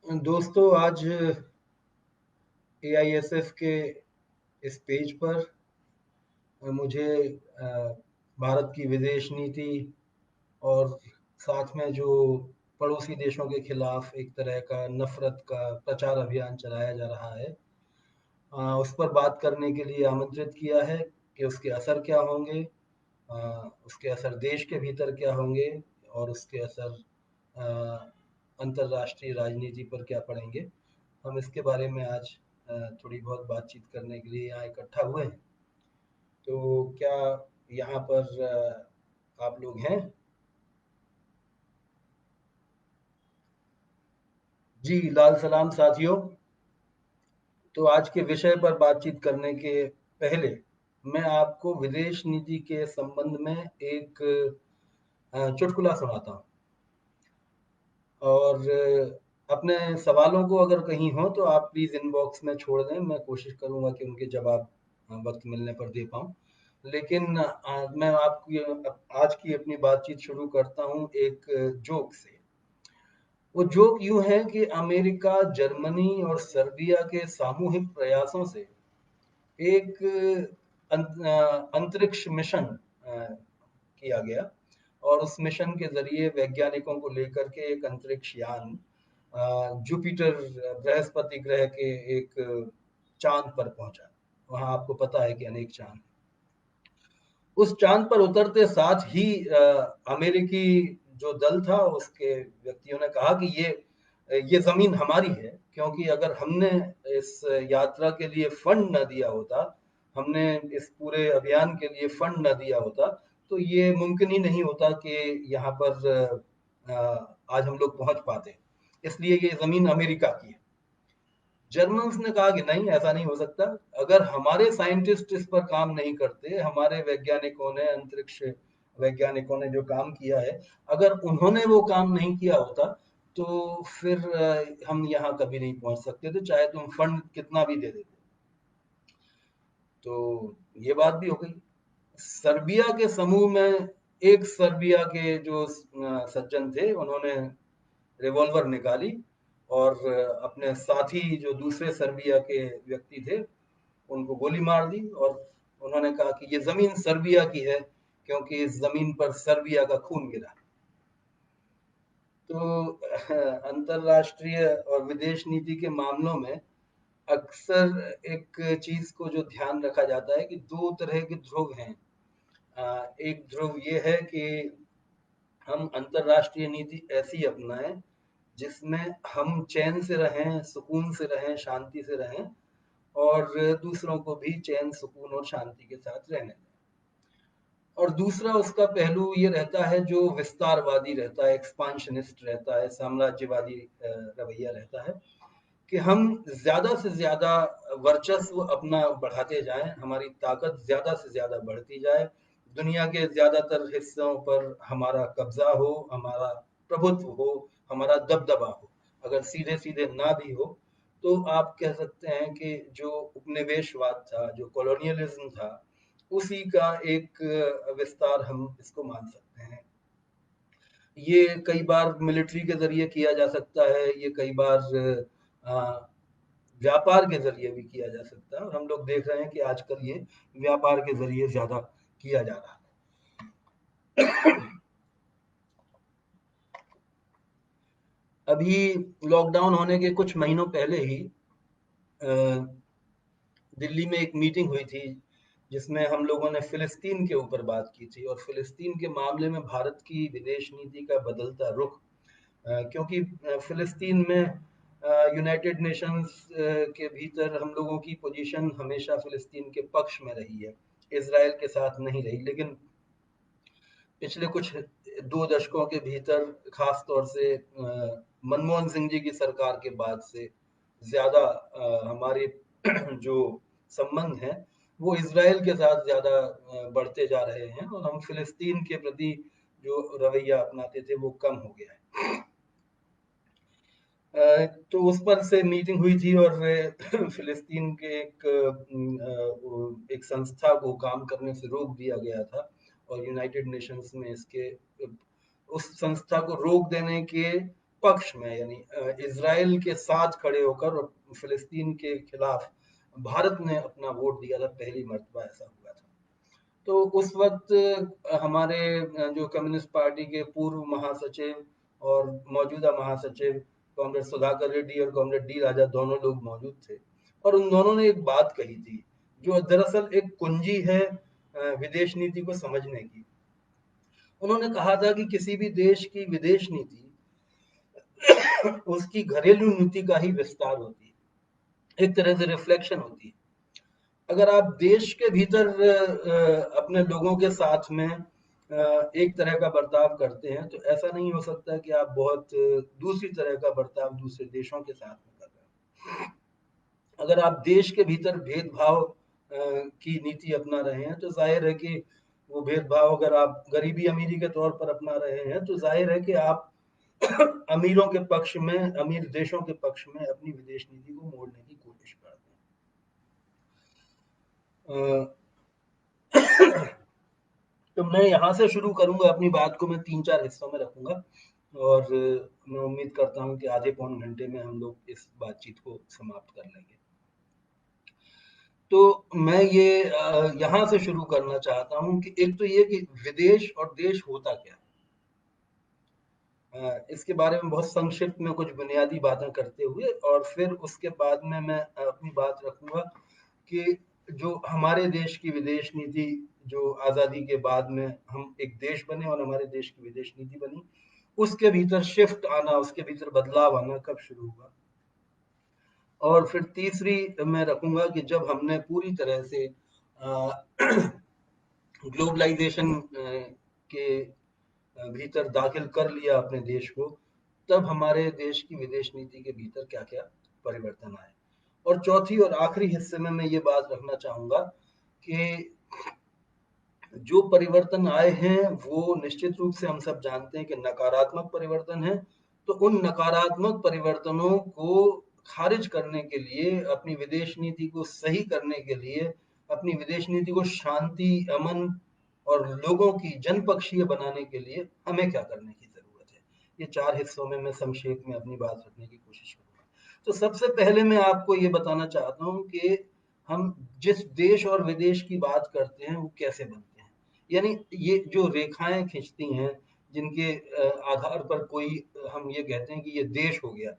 दोस्तों, आज एआईएसएफ के इस पेज पर मुझे भारत की विदेश नीति और साथ में जो पड़ोसी देशों के खिलाफ एक तरह का नफरत का प्रचार अभियान चलाया जा रहा है, उस पर बात करने के लिए आमंत्रित किया है कि उसके असर क्या होंगे, उसके असर देश के भीतर क्या होंगे और उसके असर अंतर्राष्ट्रीय राजनीति पर क्या पड़ेंगे। हम इसके बारे में आज थोड़ी बहुत बातचीत करने के लिए यहाँ इकट्ठा हुए हैं। तो क्या यहाँ पर आप लोग हैं? जी, लाल सलाम साथियों। तो आज के विषय पर बातचीत करने के पहले मैं आपको विदेश नीति के संबंध में एक चुटकुला सुनाता हूँ। और अपने सवालों को अगर कहीं हो तो आप प्लीज़ इनबॉक्स में छोड़ दें, मैं कोशिश करूँगा कि उनके जवाब वक्त मिलने पर दे पाऊँ। लेकिन मैं आपकी आज की अपनी बातचीत शुरू करता हूँ एक जोक से। वो जोक यूं है कि अमेरिका, जर्मनी और सर्बिया के सामूहिक प्रयासों से एक अंतरिक्ष मिशन किया गया और उस मिशन के जरिए वैज्ञानिकों को लेकर के एक अंतरिक्ष यान जुपिटर, बृहस्पति ग्रह के एक चांद पर पहुंचा। वहां आपको पता है कि अनेक चांद। उस चांद पर उतरते साथ ही अमेरिकी जो दल था उसके व्यक्तियों ने कहा कि ये जमीन हमारी है, क्योंकि अगर हमने इस यात्रा के लिए फंड न दिया होता, हमने इस पूरे अभियान के लिए फंड न दिया होता, तो ये मुमकिन ही नहीं होता कि यहाँ पर आज हम लोग पहुंच पाते। इसलिए ये जमीन अमेरिका की है। जर्मन्स ने कहा कि नहीं, ऐसा नहीं हो सकता। अगर हमारे साइंटिस्ट इस पर काम नहीं करते, हमारे वैज्ञानिकों ने, अंतरिक्ष वैज्ञानिकों ने जो काम किया है, अगर उन्होंने वो काम नहीं किया होता तो फिर हम यहाँ कभी नहीं पहुंच सकते थे, चाहे तुम फंड कितना भी दे देते। तो ये बात भी हो गई। सर्बिया के समूह में एक सर्बिया के जो सज्जन थे, उन्होंने रिवॉल्वर निकाली और अपने साथी जो दूसरे सर्बिया के व्यक्ति थे उनको गोली मार दी और उन्होंने कहा कि ये जमीन सर्बिया की है, क्योंकि इस जमीन पर सर्बिया का खून गिरा। तो अंतरराष्ट्रीय और विदेश नीति के मामलों में अक्सर एक चीज को जो ध्यान रखा जाता है कि दो तरह के ध्रुव हैं। एक ध्रुव ये है कि हम अंतरराष्ट्रीय नीति ऐसी अपनाएं जिसमें हम चैन से रहें, सुकून से रहें, शांति से रहें और दूसरों को भी चैन, सुकून और शांति के साथ रहने दें। और दूसरा उसका पहलू ये रहता है जो विस्तारवादी रहता है, एक्सपांशनिस्ट रहता है, साम्राज्यवादी रवैया रहता है कि हम ज्यादा से ज्यादा वर्चस्व अपना बढ़ाते जाएं, हमारी ताकत ज्यादा से ज्यादा बढ़ती जाए, दुनिया के ज्यादातर हिस्सों पर हमारा कब्जा हो, हमारा प्रभुत्व हो, हमारा दबदबा हो। अगर सीधे सीधे ना भी हो तो आप कह सकते हैं कि जो उपनिवेशवाद था, जो कॉलोनियलिज्म था, उसी का एक विस्तार हम इसको मान सकते हैं। ये कई बार मिलिट्री के जरिए किया जा सकता है, ये कई बार व्यापार के जरिए भी किया जा सकता है और हम लोग देख रहे हैं कि आजकल ये व्यापार के जरिए ज्यादा किया जा रहा है। अभी लॉकडाउन होने के कुछ महीनों पहले ही दिल्ली में एक मीटिंग हुई थी जिसमें हम लोगों ने फिलिस्तीन के ऊपर बात की थी और फिलिस्तीन के मामले में भारत की विदेश नीति का बदलता रुख, क्योंकि फिलिस्तीन में यूनाइटेड नेशंस के भीतर हम लोगों की पोजीशन हमेशा फिलिस्तीन के पक्ष में रही है, इसराइल के साथ नहीं रही। लेकिन पिछले कुछ 2 दशकों के भीतर, खास तौर से मनमोहन सिंह जी की सरकार के बाद से ज्यादा हमारे जो संबंध हैं वो इसराइल के साथ ज्यादा बढ़ते जा रहे हैं और हम फिलिस्तीन के प्रति जो रवैया अपनाते थे वो कम हो गया है। तो उस पर से मीटिंग हुई थी और फिलिस्तीन के एक संस्था को काम करने से रोक दिया गया था और यूनाइटेड नेशंस में इसके उस संस्था को रोक देने के पक्ष में, यानी इजराइल के साथ खड़े होकर और फिलिस्तीन के खिलाफ भारत ने अपना वोट दिया था, पहली मर्तबा ऐसा हुआ था। तो उस वक्त हमारे जो कम्युनिस्ट पार्टी के पूर्व महासचिव और मौजूदा महासचिव कॉमरेड सुधाकर रेड्डी और कॉमरेड डी राजा दोनों लोग मौजूद थे, और उन दोनों ने एक बात कही थी जो दरअसल एक कुंजी है विदेश नीति को समझने की। उन्होंने कहा था कि किसी भी देश की विदेश नीति उसकी घरेलू नीति का ही विस्तार होती है, एक तरह से रिफ्लेक्शन होती है। अगर आप देश के भीतर अपने लोगों के साथ में एक तरह का बर्ताव करते हैं, तो ऐसा नहीं हो सकता कि आप बहुत दूसरी तरह का बर्ताव दूसरे देशों के साथ में कर रहे हैं। अगर आप देश के भीतर भेदभाव की नीति अपना रहे हैं, तो जाहिर है कि वो भेदभाव अगर आप गरीबी अमीरी के तौर पर अपना रहे हैं, तो जाहिर है कि आप अमीरों के पक्ष में, अमीर देशों के पक्ष में अपनी विदेश नीति को मोड़ने की कोशिश करते हैं। तो मैं यहाँ से शुरू करूंगा अपनी बात को, मैं 3-4 हिस्सों में रखूंगा, और मैं उम्मीद करता हूँ कि आधे पौन घंटे में हम लोग इस बातचीत को समाप्त कर लेंगे। तो मैं ये यहाँ से शुरू करना चाहता हूँ कि एक तो ये कि विदेश और देश होता क्या, इसके बारे में बहुत संक्षिप्त में कुछ बुनियादी बातें करते हुए, और फिर उसके बाद में मैं अपनी बात रखूंगा कि जो हमारे देश की विदेश नीति, जो आज़ादी के बाद में हम एक देश बने और हमारे देश की विदेश नीति बनी, उसके भीतर शिफ्ट आना, उसके भीतर बदलाव आना कब शुरू हुआ। और फिर तीसरी मैं रखूंगा कि जब हमने पूरी तरह से ग्लोबलाइजेशन के भीतर दाखिल कर लिया अपने देश को, तब हमारे देश की विदेश नीति के भीतर क्या क्या परिवर्तन आए। और चौथी और आखिरी हिस्से में मैं ये बात रखना चाहूंगा कि जो परिवर्तन आए हैं वो निश्चित रूप से हम सब जानते हैं कि नकारात्मक परिवर्तन है। तो उन नकारात्मक परिवर्तनों को खारिज करने के लिए, अपनी विदेश नीति को सही करने के लिए, अपनी विदेश नीति को शांति, अमन और लोगों की जनपक्षीय बनाने के लिए हमें क्या करने की जरूरत है। ये 4 हिस्सों में मैं संक्षेप में अपनी बात रखने की कोशिश करूंगा। तो सबसे पहले मैं आपको ये बताना चाहता हूँ कि हम जिस देश और विदेश की बात करते हैं वो कैसे बनते हैं, यानी ये जो रेखाएं खिंचती हैं जिनके आधार पर कोई हम ये कहते हैं कि ये देश हो गया,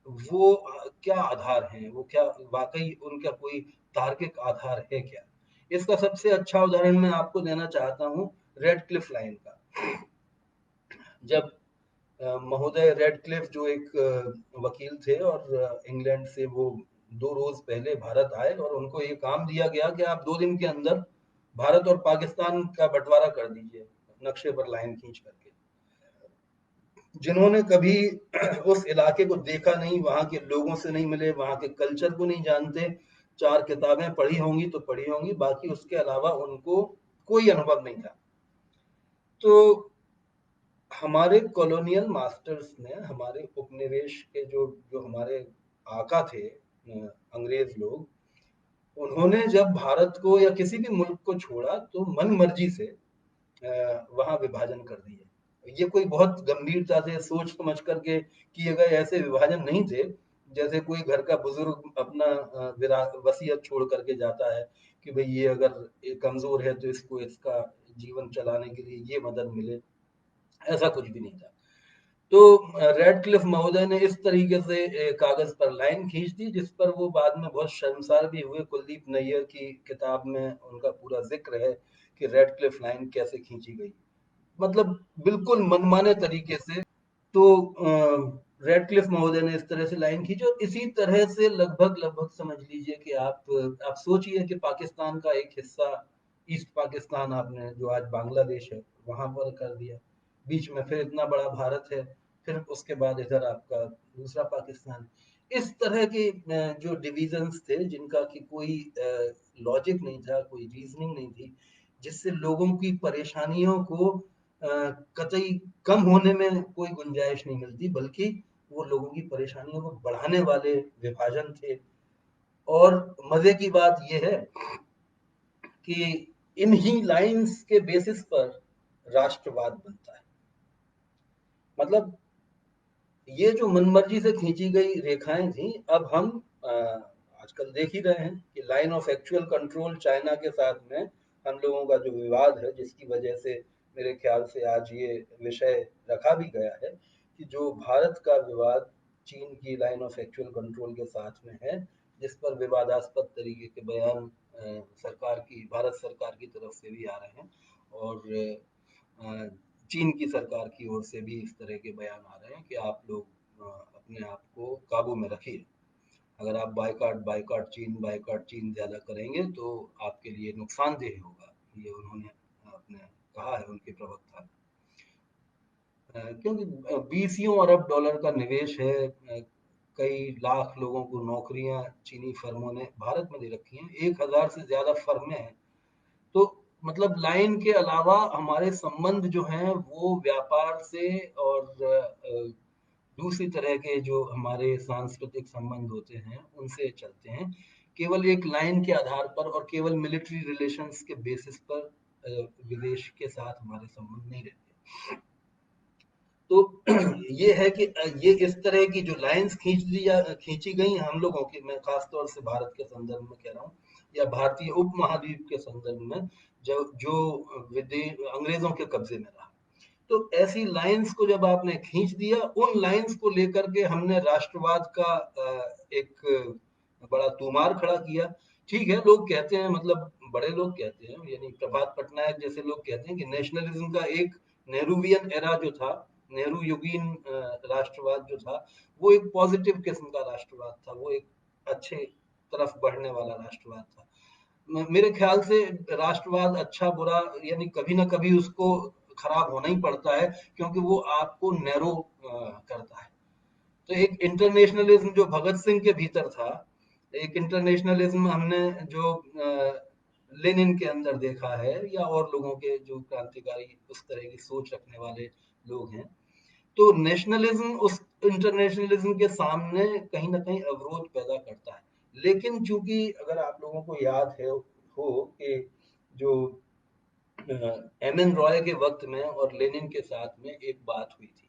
वो क्या आधार हैं, वो क्या वाकई उनका कोई तार्किक आधार है क्या। इसका सबसे अच्छा उदाहरण मैं आपको देना चाहता हूँ रेड क्लिफ लाइन का। जब महोदय रेड क्लिफ जो एक वकील थे और इंग्लैंड से, वो 2 रोज पहले भारत आए और उनको ये काम दिया गया कि आप 2 दिन के अंदर भारत और पाकिस्तान का बंटवारा कर दीजिए, नक्शे पर लाइन खींच करके। जिन्होंने कभी उस इलाके को देखा नहीं, वहां के लोगों से नहीं मिले, वहां के कल्चर को नहीं जानते, 4 किताबें पढ़ी होंगी तो पढ़ी होंगी, बाकी उसके अलावा उनको कोई अनुभव नहीं था। तो हमारे कॉलोनियल मास्टर्स ने, हमारे उपनिवेश के जो जो हमारे आका थे अंग्रेज लोग, उन्होंने जब भारत को या किसी भी मुल्क को छोड़ा तो मन मर्जी से वहां विभाजन कर दिए। ये कोई बहुत गंभीरता से सोच समझ करके किए गए ऐसे विभाजन नहीं थे, जैसे कोई घर का बुजुर्ग अपना वसीयत छोड़ करके जाता है कि भाई ये अगर ये कमजोर है तो इसको इसका जीवन चलाने के लिए ये मदद मिले, ऐसा कुछ भी नहीं था। तो रेड क्लिफ महोदय ने इस तरीके से कागज पर लाइन खींच दी, जिस पर वो बाद में बहुत शर्मसार भी हुए। कुलदीप नैयर की किताब में उनका पूरा जिक्र है कि रेड क्लिफ लाइन कैसे खींची गई, मतलब बिल्कुल मनमाने तरीके से। तो रेड क्लिफ महोदय ने इस तरह से लाइन खींची, और इसी तरह से लगभग लगभग समझ लीजिए कि आप सोचिए कि पाकिस्तान का एक हिस्सा, ईस्ट पाकिस्तान, आपने जो आज बांग्लादेश है वहां पर कर दिया, बीच में फिर इतना बड़ा भारत है, फिर उसके बाद इधर आपका दूसरा पाकिस्तान। इस तरह के जो डिविजन्स थे जिनका कि कोई लॉजिक नहीं था, कोई रीजनिंग नहीं थी, जिससे लोगों की परेशानियों को कतई कम होने में कोई गुंजाइश नहीं मिलती, बल्कि वो लोगों की परेशानियों को बढ़ाने वाले विभाजन थे। और मजे की बात यह है कि इन्हीं लाइंस के बेसिस पर राष्ट्रवाद बनता है। मतलब ये जो मनमर्जी से खींची गई रेखाएं थी, अब हम आजकल देख ही रहे हैं कि line of actual control China के साथ में हम लोगों का जो विवाद है, जिसकी वजह से मेरे ख्याल से आज ये विषय रखा भी गया है कि जो भारत का विवाद चीन की लाइन ऑफ एक्चुअल कंट्रोल के साथ में है, जिस पर विवादास्पद तरीके के बयान सरकार की, भारत सरकार की तरफ से भी आ रहे हैं, और चीन की सरकार की ओर से भी इस तरह के बयान आ रहे हैं कि आप लोग अपने आप को काबू में रखिए। अगर आप बायकॉट चीन ज़्यादा करेंगे तो आपके लिए नुकसानदेह होगा। ये उन्होंने अपने कहा है, उनके प्रवक्ता। क्योंकि बीसियों अरब डॉलर का निवेश है, कई लाख लोगों को नौकरियां चीनी फर्मों ने भारत में दे रखी हैं, 1000 से ज़्यादा फर्में हैं। तो मतलब लाइन के अलावा हमारे संबंध जो हैं वो व्यापार से और दूसरी तरह के जो हमारे सांस्कृतिक संबंध होते हैं उनसे चलते हैं। केवल एक लाइन के आधार पर और केवल मिलिट्री रिलेशंस के बेसिस पर विदेश के साथ हमारे संबंध नहीं रहते। तो ये है कि ये इस तरह की जो लाइंस खींची गई हम लोगों की, मैं खासतौर से भारत के संदर्भ में कह रहा हूँ या भारतीय उपमहाद्वीप के संदर्भ में, जो जो विदेश अंग्रेजों के कब्जे में रहा, तो ऐसी लाइंस को जब आपने खींच दिया, उन लाइंस को लेकर के हमने राष्ट्रवाद का एक बड़ा तूमार खड़ा किया। ठीक है, लोग कहते हैं, मतलब बड़े लोग कहते हैं, यानी प्रभात पटनायक जैसे लोग कहते हैं कि नेशनलिज्म का एक नेहरूवियन एरा जो था, नेहरू युगीन राष्ट्रवाद जो था, वो एक पॉजिटिव किस्म का राष्ट्रवाद था, वो एक अच्छे तरफ बढ़ने वाला राष्ट्रवाद था। मेरे ख्याल से राष्ट्रवाद अच्छा बुरा यानी कभी ना कभी उसको खराब होना ही पड़ता है, क्योंकि वो आपको नैरो करता है। तो एक इंटरनेशनलिज्म जो भगत सिंह के भीतर था, एक इंटरनेशनलिज्म हमने जो लेनिन के अंदर देखा है, या और लोगों के जो क्रांतिकारी उस तरह की सोच रखने वाले लोग हैं, तो नेशनलिज्म उस इंटरनेशनलिज्म के सामने कहीं ना कहीं अवरोध पैदा करता है। लेकिन चूंकि अगर आप लोगों को याद है हो कि जो एम एन रॉय के वक्त में और लेनिन के साथ में एक बात हुई थी,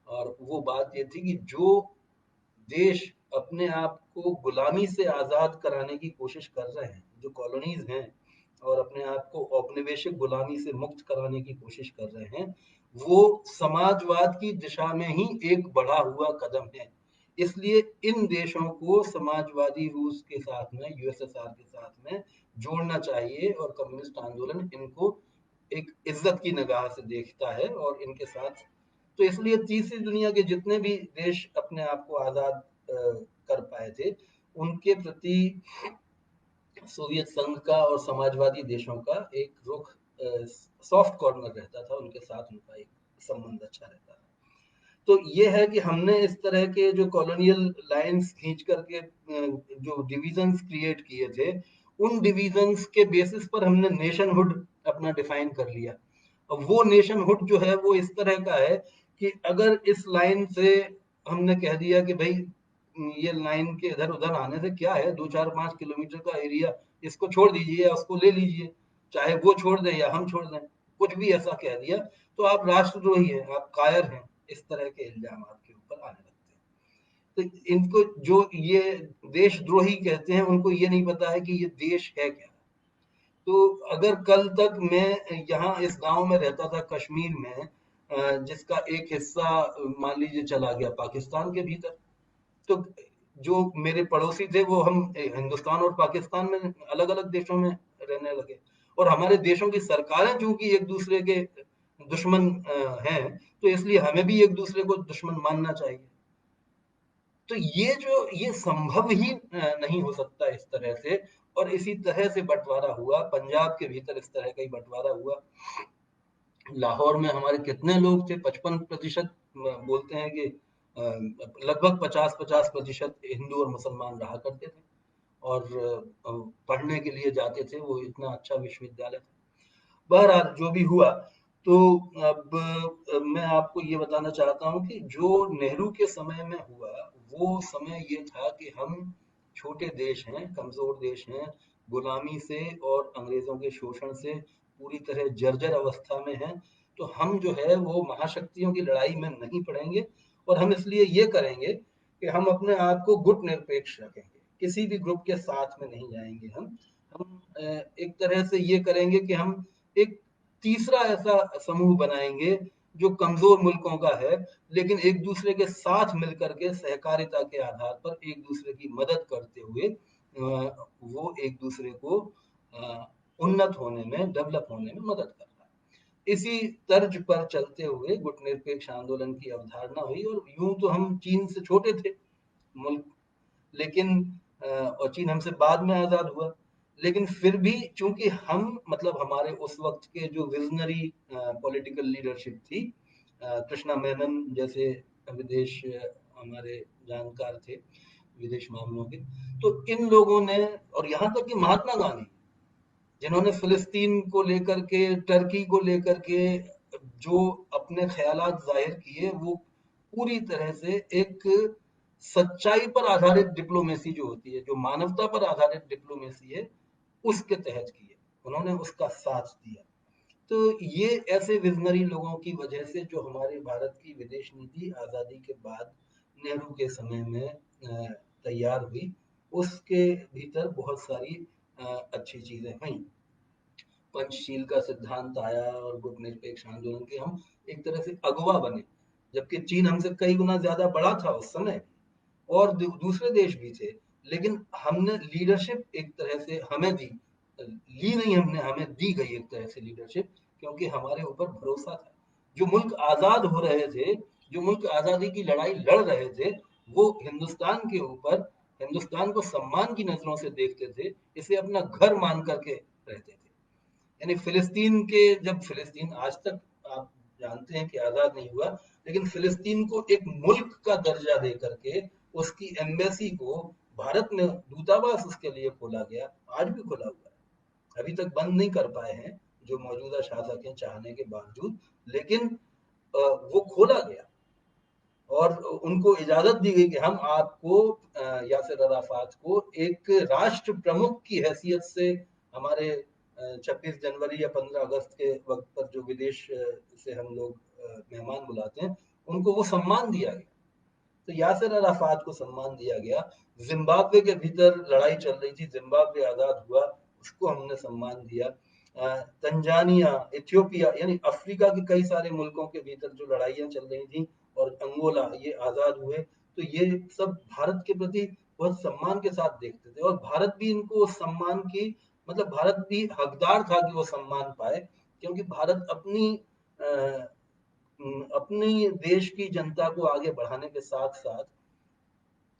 और वो बात ये थी कि जो देश अपने आप को गुलामी से आजाद कराने की कोशिश कर रहे हैं, जो कॉलोनीज हैं, और अपने आप को औपनिवेशिक गुलामी से मुक्त कराने की कोशिश कर रहे हैं, वो समाजवाद की दिशा में ही एक बढ़ा हुआ कदम है। इसलिए इन देशों को समाजवादी रूस के साथ में, यूएसएसआर के साथ में जोड़ना चाहिए, और कम्युनिस्ट आंदोलन इनको एक इज्जत की निगाह से देखता है और इनके साथ। तो इसलिए तीसरी दुनिया के जितने भी देश अपने आप को आजाद कर पाए थे, उनके प्रति सोवियत संघ का और समाजवादी देशों का एक रुख सॉफ्ट कॉर्नर रहता था, उनके साथ उनका एक संबंध अच्छा रहता था। तो ये है कि हमने इस तरह के जो कॉलोनियल लाइंस खींच करके जो डिविजन्स क्रिएट किए थे, उन डिविजन्स के बेसिस पर हमने नेशनहुड अपना डिफाइन कर लिया। अब वो नेशनहुड जो है वो इस तरह का है कि अगर इस लाइन से हमने कह दिया कि भाई ये लाइन के इधर उधर आने से क्या है, 2 4 5 किलोमीटर का एरिया, इसको छोड़ दीजिए या उसको ले लीजिए, चाहे वो छोड़ दें या हम छोड़ दें, कुछ भी ऐसा कह दिया तो आप राष्ट्रद्रोही हैं, आप कायर हैं। इस तरह के इल्जाम आपके ऊपर आने लगते हैं। तो इनको जो ये देशद्रोही कहते हैं, उनको ये नहीं पता है कि ये देश है क्या। तो अगर कल तक मैं यहाँ इस गांव में रहता था कश्मीर में, जिसका एक हिस्सा मान लीजिए चला गया पाकिस्तान के भीतर, तो जो मेरे पड़ोसी थे वो हम हिंदुस्तान और पाकिस्तान में अलग अलग देशों में रहने लगे, और हमारे देशों की सरकारें चूंकि एक दूसरे के दुश्मन हैं, तो इसलिए हमें भी एक दूसरे को दुश्मन मानना चाहिए। तो ये संभव ही नहीं हो सकता इस तरह से, और इसी तरह से बंटवारा हुआ पंजाब के भीतर, इस तरह का ही बंटवारा हुआ। लाहौर में हमारे कितने लोग थे, 55% बोलते हैं कि लगभग 50-50% हिंदू और मुसलमान रहा करते थे, और पढ़ने के लिए जाते थे, वो इतना अच्छा विश्वविद्यालय था। बहरहाल जो भी हुआ, तो अब मैं आपको ये बताना चाहता हूँ कि जो नेहरू के समय में हुआ, वो समय ये था कि हम छोटे देश हैं, कमजोर देश हैं, गुलामी से और अंग्रेजों के शोषण से पूरी तरह जर्जर अवस्था में हैं। तो हम जो है वो महाशक्तियों की लड़ाई में नहीं पड़ेंगे, और हम इसलिए ये करेंगे कि हम अपने आप को गुट निरपेक्ष रखेंगे, किसी भी ग्रुप के साथ में नहीं जाएंगे। हम एक तरह से ये करेंगे कि हम एक तीसरा ऐसा समूह बनाएंगे जो कमजोर मुल्कों का है, लेकिन एक दूसरे के साथ मिलकर के सहकारिता के आधार पर एक दूसरे की मदद करते हुए वो एक दूसरे को उन्नत होने में, डेवलप होने में मदद कर रहा है। इसी तर्ज पर चलते हुए गुटनिरपेक्ष आंदोलन की अवधारणा हुई। और यूं तो हम चीन से छोटे थे मुल्क, लेकिन और चीन हमसे बाद में आजाद हुआ, लेकिन फिर भी चूंकि हम मतलब हमारे उस वक्त के जो विजनरी पॉलिटिकल लीडरशिप थी, कृष्णा मेनन जैसे विदेश हमारे जानकार थे विदेश मामलों के, तो इन लोगों ने, और यहाँ तक कि महात्मा गांधी जिन्होंने फिलिस्तीन को लेकर के, टर्की को लेकर के जो अपने ख्यालात जाहिर किए, वो पूरी तरह से एक सच्चाई पर आधारित डिप्लोमेसी जो होती है, जो मानवता पर आधारित डिप्लोमेसी है, उसके तहत किए, उन्होंने उसका साथ दिया। तो ये ऐसे विजनरी लोगों की वजह से जो हमारे भारत की विदेश नीति आजादी के बाद नेहरू के समय में तैयार हुई, उसके भीतर बहुत सारी अच्छी चीजें हुई। पंचशील का सिद्धांत आया और गुटनिरपेक्ष आंदोलन के हम एक तरह से अगुवा बने, जबकि चीन हमसे कई गुना ज्यादा बड़ा था उस समय, और दूसरे देश भी थे, लेकिन हमने लीडरशिप एक तरह से हमें दी, ली नहीं हमने, हमें दी गई एक तरह से लीडरशिप, क्योंकि हमारे ऊपर भरोसा था। जो मुल्क आजाद हो रहे थे, जो मुल्क आजादी की लड़ाई लड़ रहे थे, वो हिंदुस्तान के ऊपर, हिंदुस्तान को सम्मान की नजरों से देखते थे, इसे अपना घर मान करके रहते थे। यानी फिलिस्तीन के, जब फिलिस्तीन आज तक आप जानते हैं कि आजाद नहीं हुआ, लेकिन फिलिस्तीन को एक मुल्क का दर्जा दे करके उसकी एम्बेसी को भारत में दूतावास उसके लिए खोला गया, आज भी खुला हुआ है, अभी तक बंद नहीं कर पाए हैं जो मौजूदा शासक हैं चाहने के बावजूद, लेकिन वो खोला गया और उनको इजाजत दी गई कि हम आपको, यासिर अराफात को एक राष्ट्र प्रमुख की हैसियत से, हमारे 26 जनवरी या 15 अगस्त के वक्त पर जो विदेश से हम लोग मेहमान बुलाते हैं, उनको वो सम्मान दिया गया। तो यासिर अराफात को सम्मान दिया गया। जिम्बाब्वे के भीतर लड़ाई चल रही थी, जिम्बाब्वे आजाद हुआ, उसको हमने सम्मान दिया। तंजानिया, इथियोपिया, यानी अफ्रीका के कई सारे मुल्कों के भीतर जो लड़ाइयां चल रही थी, और अंगोला, ये आजाद हुए, तो ये सब भारत के प्रति बहुत सम्मान के साथ देखते थे, और भारत भी इनको सम्मान की, मतलब भारत भी हकदार था कि वो सम्मान पाए, क्योंकि भारत अपनी देश की जनता को आगे बढ़ाने के साथ साथ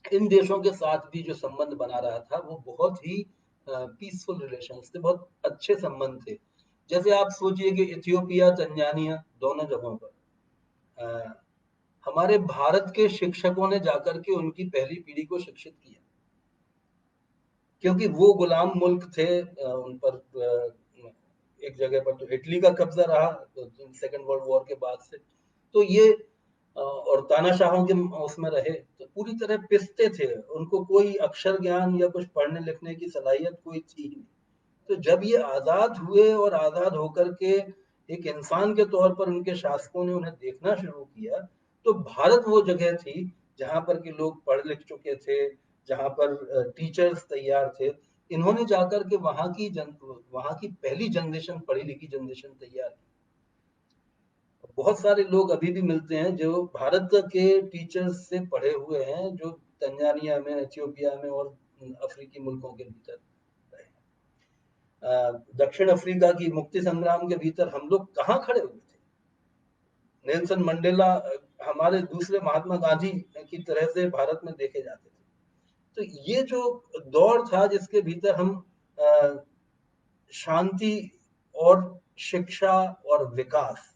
इन देशों के साथ भी जो संबंध बना रहा था, वो बहुत ही पीसफुल रिलेशंस थे, बहुत अच्छे संबंध थे। जैसे आप सोचिए कि इथियोपिया, तंजानिया दोनों जगहों पर हमारे भारत के शिक्षकों ने जाकर के उनकी पहली पीढ़ी को शिक्षित किया, क्योंकि वो गुलाम मुल्क थे, उन पर एक जगह पर तो इटली का कब्जा रहा सेकेंड वर्ल्ड वॉर के बाद से, तो ये और तानाशाहों के उसमें रहे, तो पूरी तरह पिसते थे, उनको कोई अक्षर ज्ञान या कुछ पढ़ने लिखने की सलाहियत कोई थी नहीं। तो जब ये आजाद हुए और आजाद होकर के एक इंसान के तौर पर उनके शासकों ने उन्हें देखना शुरू किया, तो भारत वो जगह थी जहां पर के लोग पढ़ लिख चुके थे, जहां पर टीचर्स तैयार थे। इन्होंने जाकर के वहां की पहली जनरेशन, पढ़ी लिखी जनरेशन तैयार की। बहुत सारे लोग अभी भी मिलते हैं जो भारत के टीचर्स से पढ़े हुए हैं, जो तंजानिया में, इथियोपिया में और अफ्रीकी मुल्कों के भीतर रहे। दक्षिण अफ्रीका की मुक्ति संग्राम के भीतर हम लोग कहाँ खड़े हुए थे? नेल्सन मंडेला हमारे दूसरे महात्मा गांधी की तरह से भारत में देखे जाते थे। तो ये जो दौर था जिसके भीतर हम शांति और शिक्षा और विकास,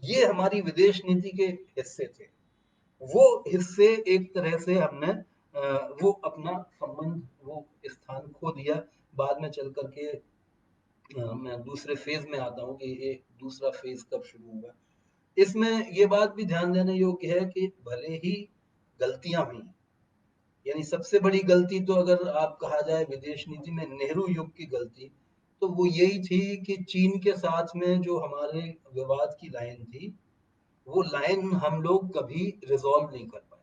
ये हमारी विदेश नीति के हिस्से थे। वो हिस्से एक तरह से हमने वो अपना संबंध, वो स्थान खो दिया। बाद में चल करके मैं दूसरे फेज में आता हूँ कि ये दूसरा फेज कब शुरू हुआ। इसमें ये बात भी ध्यान देने योग्य है कि भले ही गलतियां हुई, यानी सबसे बड़ी गलती तो अगर आप कहा जाए विदेश नीति में नेहरू युग की गलती, तो वो यही थी कि चीन के साथ में जो हमारे विवाद की लाइन थी, वो लाइन हम लोग कभी रिजॉल्व नहीं कर पाए।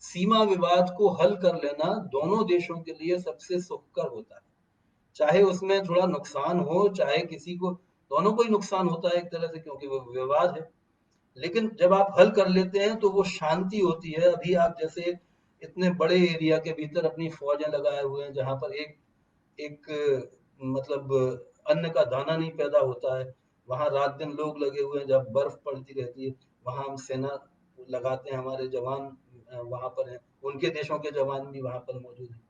सीमा विवाद को हल कर लेना दोनों देशों के लिए सबसे सुखकर होता है, चाहे उसमें थोड़ा नुकसान हो, चाहे किसी को, दोनों को ही नुकसान होता है एक तरह से, क्योंकि वो विवाद है। लेकिन जब आप हल कर लेते हैं तो वो शांति होती है। अभी आप जैसे इतने बड़े एरिया के भीतर अपनी फौजें लगाए हुए हैं, जहां पर एक एक मतलब अन्न का दाना नहीं पैदा होता है, वहां रात दिन लोग लगे हुए हैं, जब बर्फ पड़ती रहती है वहां हम सेना लगाते हैं, हमारे जवान वहां पर हैं, उनके देशों के जवान भी वहां पर मौजूद हैं।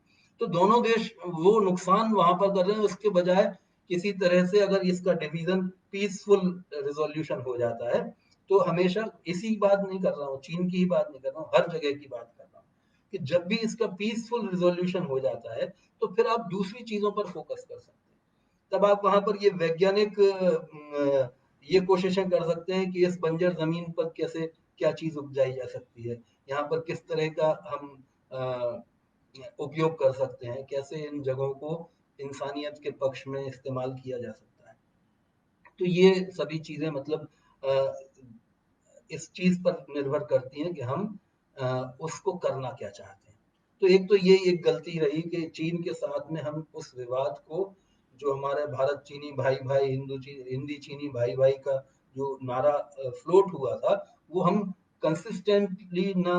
तो दोनों देश वो नुकसान वहां पर कर रहे हैं, उसके बजाय किसी तरह से अगर इसका डिवीजन पीसफुल रिजोल्यूशन हो जाता है, तो हमेशा इसी बात नहीं कर रहा हूँ, चीन की ही बात नहीं कर रहा हूँ, हर जगह की बात कर रहा हूँ कि जब भी इसका पीसफुल रिजोल्यूशन हो जाता है तो फिर आप दूसरी चीजों पर फोकस कर सकते हैं। तब आप वहां पर ये वैज्ञानिक ये कोशिशें कर सकते हैं कि इस बंजर जमीन पर कैसे क्या चीज उपजाई जा सकती है, यहाँ पर किस तरह का हम उपयोग कर सकते हैं, कैसे इन जगहों को इंसानियत के पक्ष में इस्तेमाल किया जा सकता है। तो ये सभी चीजें मतलब इस चीज पर निर्भर करती हैं कि हम उसको करना क्या चाहते हैं। तो एक तो ये एक गलती रही कि चीन के साथ में हम उस विवाद को, जो हमारे भारत चीनी भाई भाई, हिंदी चीनी भाई भाई का जो नारा फ्लोट हुआ था, वो हम कंसिस्टेंटली ना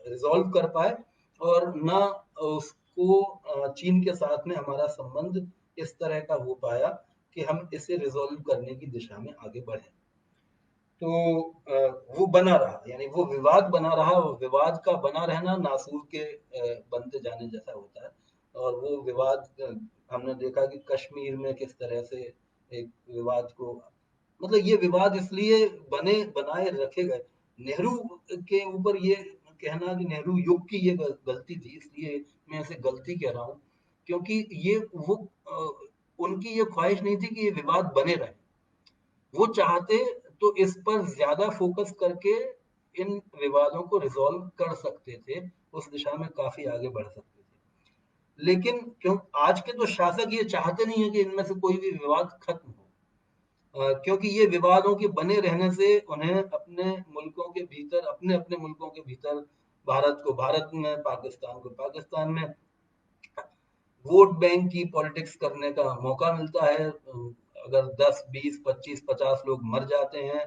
रिजॉल्व कर पाए, और ना उसको चीन के साथ में हमारा संबंध इस तरह का हो पाया कि हम इसे रिजॉल्व करने की दिशा में आगे बढ़े। तो वो बना रहा, यानी वो विवाद बना रहा, वो विवाद का बना रहना नासूर के बनते जाने जैसा होता है। और वो विवाद हमने देखा कि कश्मीर में किस तरह से एक विवाद को, मतलब ये विवाद इसलिए बनाए रखे गए। नेहरू के ऊपर ये कहना कि नेहरू युग की ये गलती थी, इसलिए मैं इसे गलती कह रहा हूँ, क्योंकि ये वो उनकी ये ख्वाहिश नहीं थी कि ये विवाद बने रहे। वो चाहते तो इस पर ज्यादा फोकस करके इन विवादों को रिजॉल्व कर सकते थे, उस दिशा में काफी आगे बढ़ सकते थे। लेकिन क्यों आज के तो शासक ये चाहते नहीं है कि इनमें से कोई भी विवाद खत्म हो, क्योंकि ये विवादों के बने रहने से उन्हें अपने मुल्कों के भीतर, अपने अपने मुल्कों के भीतर, भारत को भारत में, पाकिस्तान को पाकिस्तान में वोट बैंक की पॉलिटिक्स करने का मौका मिलता है। अगर 10, 20, 25, 50 लोग मर जाते हैं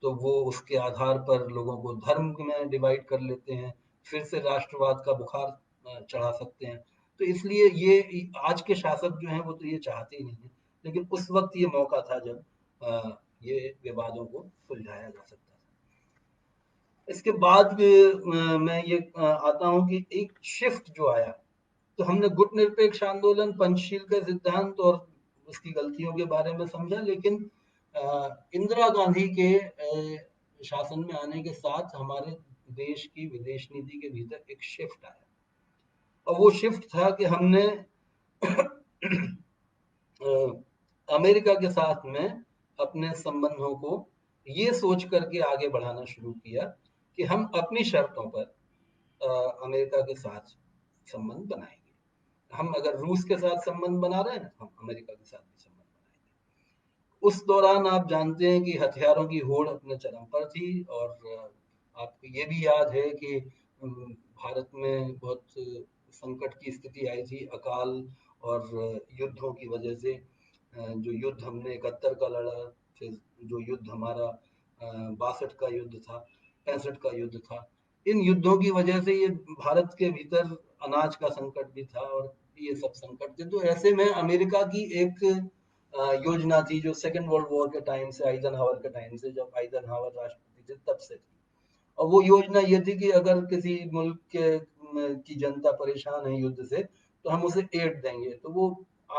तो वो उसके आधार पर लोगों को धर्म में डिवाइड कर लेते हैं, फिर से राष्ट्रवाद का बुखार चढ़ा सकते हैं। तो इसलिए ये आज के शासक जो हैं वो तो ये चाहते ही नहीं है, लेकिन उस वक्त ये मौका था जब ये विवादों को सुलझाया जा सकता था। इसके बाद मैं ये आता हूँ कि एक शिफ्ट जो आया, तो हमने गुट निरपेक्ष आंदोलन, पंचशील का सिद्धांत और उसकी गलतियों के बारे में समझा, लेकिन इंदिरा गांधी के शासन में आने के साथ हमारे देश की विदेश नीति के भीतर एक शिफ्ट आया, और वो शिफ्ट था कि हमने अमेरिका के साथ में अपने संबंधों को ये सोच करके आगे बढ़ाना शुरू किया कि हम अपनी शर्तों पर अमेरिका के साथ संबंध बनाएंगे। हम अगर रूस के साथ संबंध बना रहे हैं, हम अमेरिका के साथ भी संबंध बनाएंगे। उस दौरान आप जानते हैं कि हथियारों की होड़ अपने चरम पर थी, और आपको ये भी याद है कि भारत में बहुत संकट की स्थिति आई थी, अकाल और युद्धों की वजह से। जो युद्ध हमने 71 का लड़ा, फिर जो युद्ध हमारा 62 का युद्ध था, 65 का युद्ध था, इन युद्धों की वजह से ये भारत के भीतर अनाज का संकट भी था, और ये सब संकट थे। तो ऐसे में अमेरिका की एक योजना थी, जो सेकेंड वर्ल्ड वॉर के टाइम से, आइजनहावर के टाइम से, जब आइजनहावर राष्ट्रपति थे तब से थी। और वो योजना ये थी कि अगर किसी मुल्क की जनता परेशान है युद्ध से, तो हम उसे एड देंगे। तो वो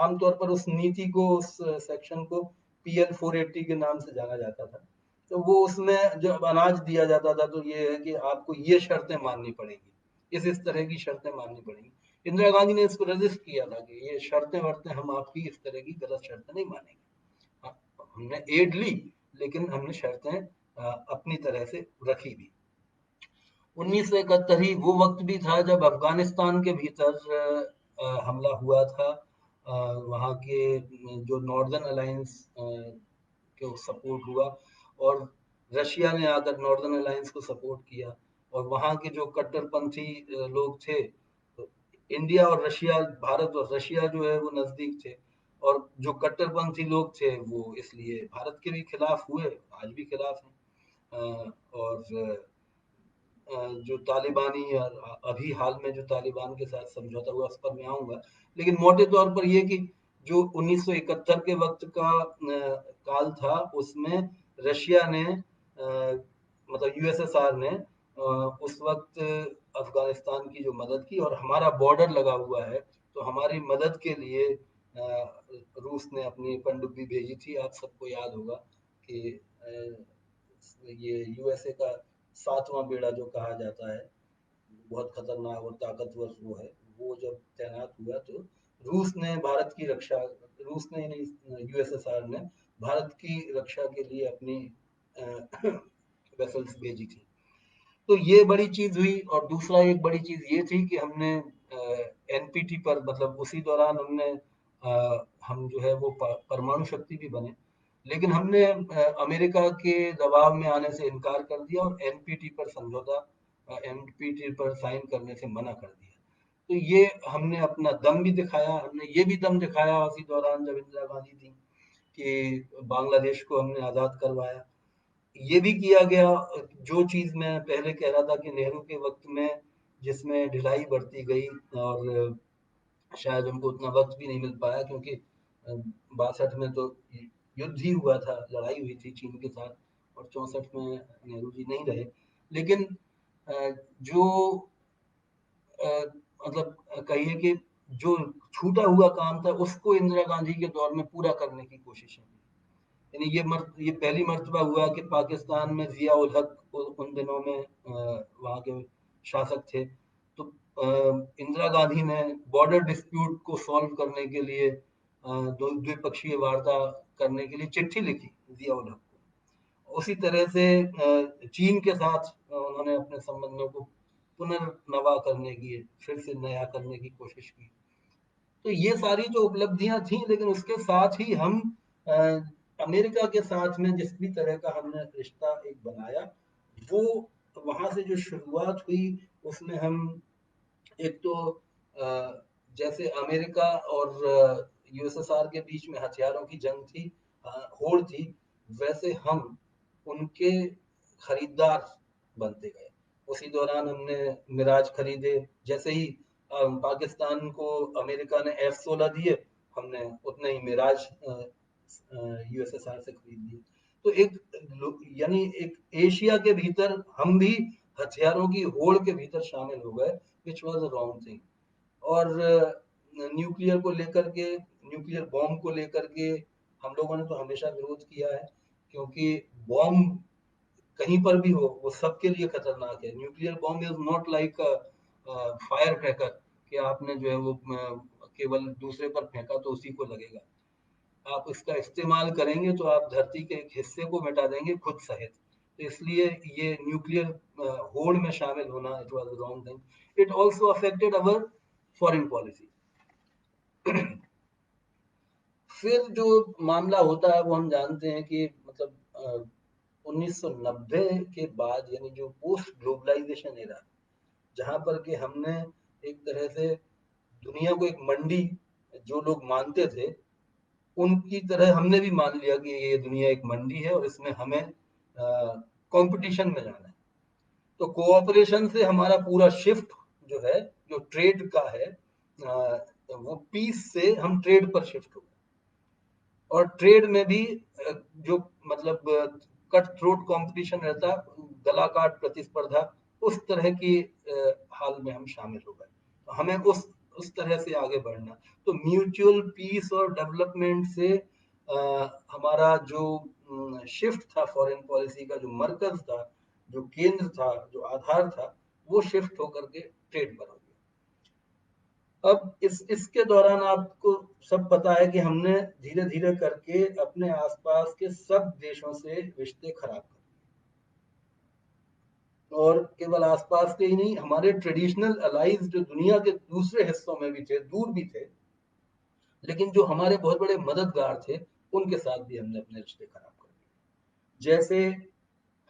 आमतौर पर उस नीति को, उस सेक्शन को PL 480 के नाम से जाना जाता था। तो वो उसमें जब अनाज दिया जाता था तो ये है कि आपको ये शर्तें माननी पड़ेंगी, इस तरह की शर्तें माननी पड़ेंगी। इंदिरा गांधी ने इसको रजिस्ट किया था कि ये शर्तें वर्तें हम आपकी इस तरह की गलत शर्तें नहीं मानेंगे। हाँ, हमने एड ली, लेकिन हमने शर्तें अपनी तरह से रखी भी। 1971 ही वो वक्त भी था जब अफगानिस्तान के भीतर हमला हुआ था। वहाँ के जो नॉर्दर्न अलायंस को सपोर्ट हुआ, और रशिया ने आकर नॉर्दर्न अलायंस को सपोर्ट किया, और वहाँ के जो कट्टरपंथी लोग थे, तो इंडिया और रशिया, भारत और रशिया जो है वो नजदीक थे, और जो कट्टरपंथी लोग थे वो इसलिए भारत के भी खिलाफ हुए, आज भी खिलाफ हैं। और जो तालिबानी, अभी हाल में जो तालिबान के साथ समझौता हुआ उस पर मैं आऊंगा, लेकिन मोटे तौर पर ये कि जो 1971 के वक्त का काल था, उसमें रशिया ने मतलब यूएसएसआर ने उस वक्त अफगानिस्तान की जो मदद की, और हमारा बॉर्डर लगा हुआ है, तो हमारी मदद के लिए रूस ने अपनी पनडुब्बी भेजी थी। आप सबको याद होगा कि ये यूएसए का 7वां बेड़ा जो कहा जाता है, बहुत खतरनाक और ताकतवर वो है, वो जब तैनात हुआ तो रूस ने भारत की रक्षा, रूस ने नहीं, यूएसएसआर ने भारत की रक्षा के लिए अपनी वेसल्स भेजी थी। तो ये बड़ी चीज हुई, और दूसरा एक बड़ी चीज ये थी कि हमने एनपीटी पर, मतलब उसी दौरान हमने हम जो है वो परमाणु शक्ति भी बने, लेकिन हमने अमेरिका के दबाव में आने से इनकार कर दिया, और एनपीटी पर समझौता, एनपीटी पर साइन करने से मना कर दिया। तो ये हमने अपना दम भी दिखाया, हमने ये भी दम दिखाया उसी दौरान जब इंदिरा गांधी थी, कि बांग्लादेश को हमने आजाद करवाया। ये भी किया गया, जो चीज मैं पहले कह रहा था कि नेहरू के वक्त में जिसमें ढिलाई बढ़ती गई, और शायद उनको उतना वक्त भी नहीं मिल पाया, क्योंकि 62 में तो युद्ध ही हुआ था, लड़ाई हुई थी चीन के साथ, और 64 में नेहरू जी नहीं रहे। लेकिन जो मतलब कहिए कि जो छूटा हुआ काम था, उसको इंदिरा गांधी के दौर में पूरा करने की कोशिश है। यानी ये पहली मर्तबा हुआ कि पाकिस्तान में जिया उल हक उन दिनों में वहाँ के शासक थे, तो इंदिरा गांधी ने बॉर्डर डिस्प्यूट को सॉल्व करने के लिए दो द्विपक्षीय वार्ता करने के लिए चिट्ठी लिखी जिया उल हक को। उसी तरह से चीन के साथ उन्होंने अपने संबंधों को पुनर्नवा करने की, फिर से नया करने की कोशिश की। तो ये सारी जो उपलब्धियां थी, लेकिन उसके साथ ही हम अ, अमेरिका के साथ में जिस भी तरह का हमने रिश्ता एक बनाया, वो वहां से जो शुरुआत हुई, उसमें हम एक तो जैसे अमेरिका और यूएसएसआर के बीच में हथियारों की जंग थी, होड़ थी, वैसे हम उनके खरीदार बनते गए। उसी दौरान हमने मिराज खरीदे, जैसे ही पाकिस्तान को अमेरिका ने F-16 दिए, हमने उतने ही मिराज यूएसएसआर से खरीद लिए। तो यानी एक एशिया के भीतर हम भी हथियारों की होड़ के भीतर शामिल हो गए, which was a wrong thing. और न्यूक्लियर को लेकर के, न्यूक्लियर बॉम्ब को लेकर के हम लोगों ने तो हमेशा विरोध किया है, क्योंकि बॉम्ब कहीं पर भी हो वो सबके लिए खतरनाक है। Nuclear bomb is not like fire cracker, कि आपने जो है वो केवल दूसरे पर फेंका तो उसी को लगेगा। आप इसका इस्तेमाल करेंगे तो आप धरती के एक हिस्से को मिटा देंगे, खुद सहित। तो इसलिए ये न्यूक्लियर होड़ में शामिल होना, it was wrong thing. It also affected our foreign policy. फिर जो मामला होता है वो हम जानते हैं कि मतलब 1990 के बाद, यानी जो पोस्ट ग्लोबलाइजेशन एरा, जहां पर कि हमने एक तरह से दुनिया को एक मंडी, जो लोग मानते थे उनकी तरह हमने भी मान लिया कि ये दुनिया एक मंडी है, और इसमें हमें कंपटीशन में जाना है। तो कोऑपरेशन से हमारा पूरा शिफ्ट जो है, जो ट्रेड का है, वो पीस से हम ट्रेड पर शिफ्ट हो गए। और ट्रेड में भी जो मतलब कट थ्रोट कंपटीशन रहता, गला काट प्रतिस्पर्धा, उस तरह की हाल में हम शामिल हो गए। तो हमें उस तरह से आगे बढ़ना, तो म्यूचुअल पीस और डेवलपमेंट से हमारा जो शिफ्ट था, फॉरेन पॉलिसी का जो मरकज था, जो केंद्र था, जो आधार था, वो शिफ्ट होकर के ट्रेड पर हो गया। अब इसके दौरान आपको सब पता है कि हमने धीरे धीरे करके अपने आसपास के सब देशों से रिश्ते खराब कर दिए, और केवल आसपास के ही नहीं, हमारे ट्रेडिशनल अलाइज जो दुनिया के दूसरे हिस्सों में भी थे, दूर भी थे, लेकिन जो हमारे बहुत बड़े मददगार थे, उनके साथ भी हमने अपने रिश्ते खराब कर दिए। जैसे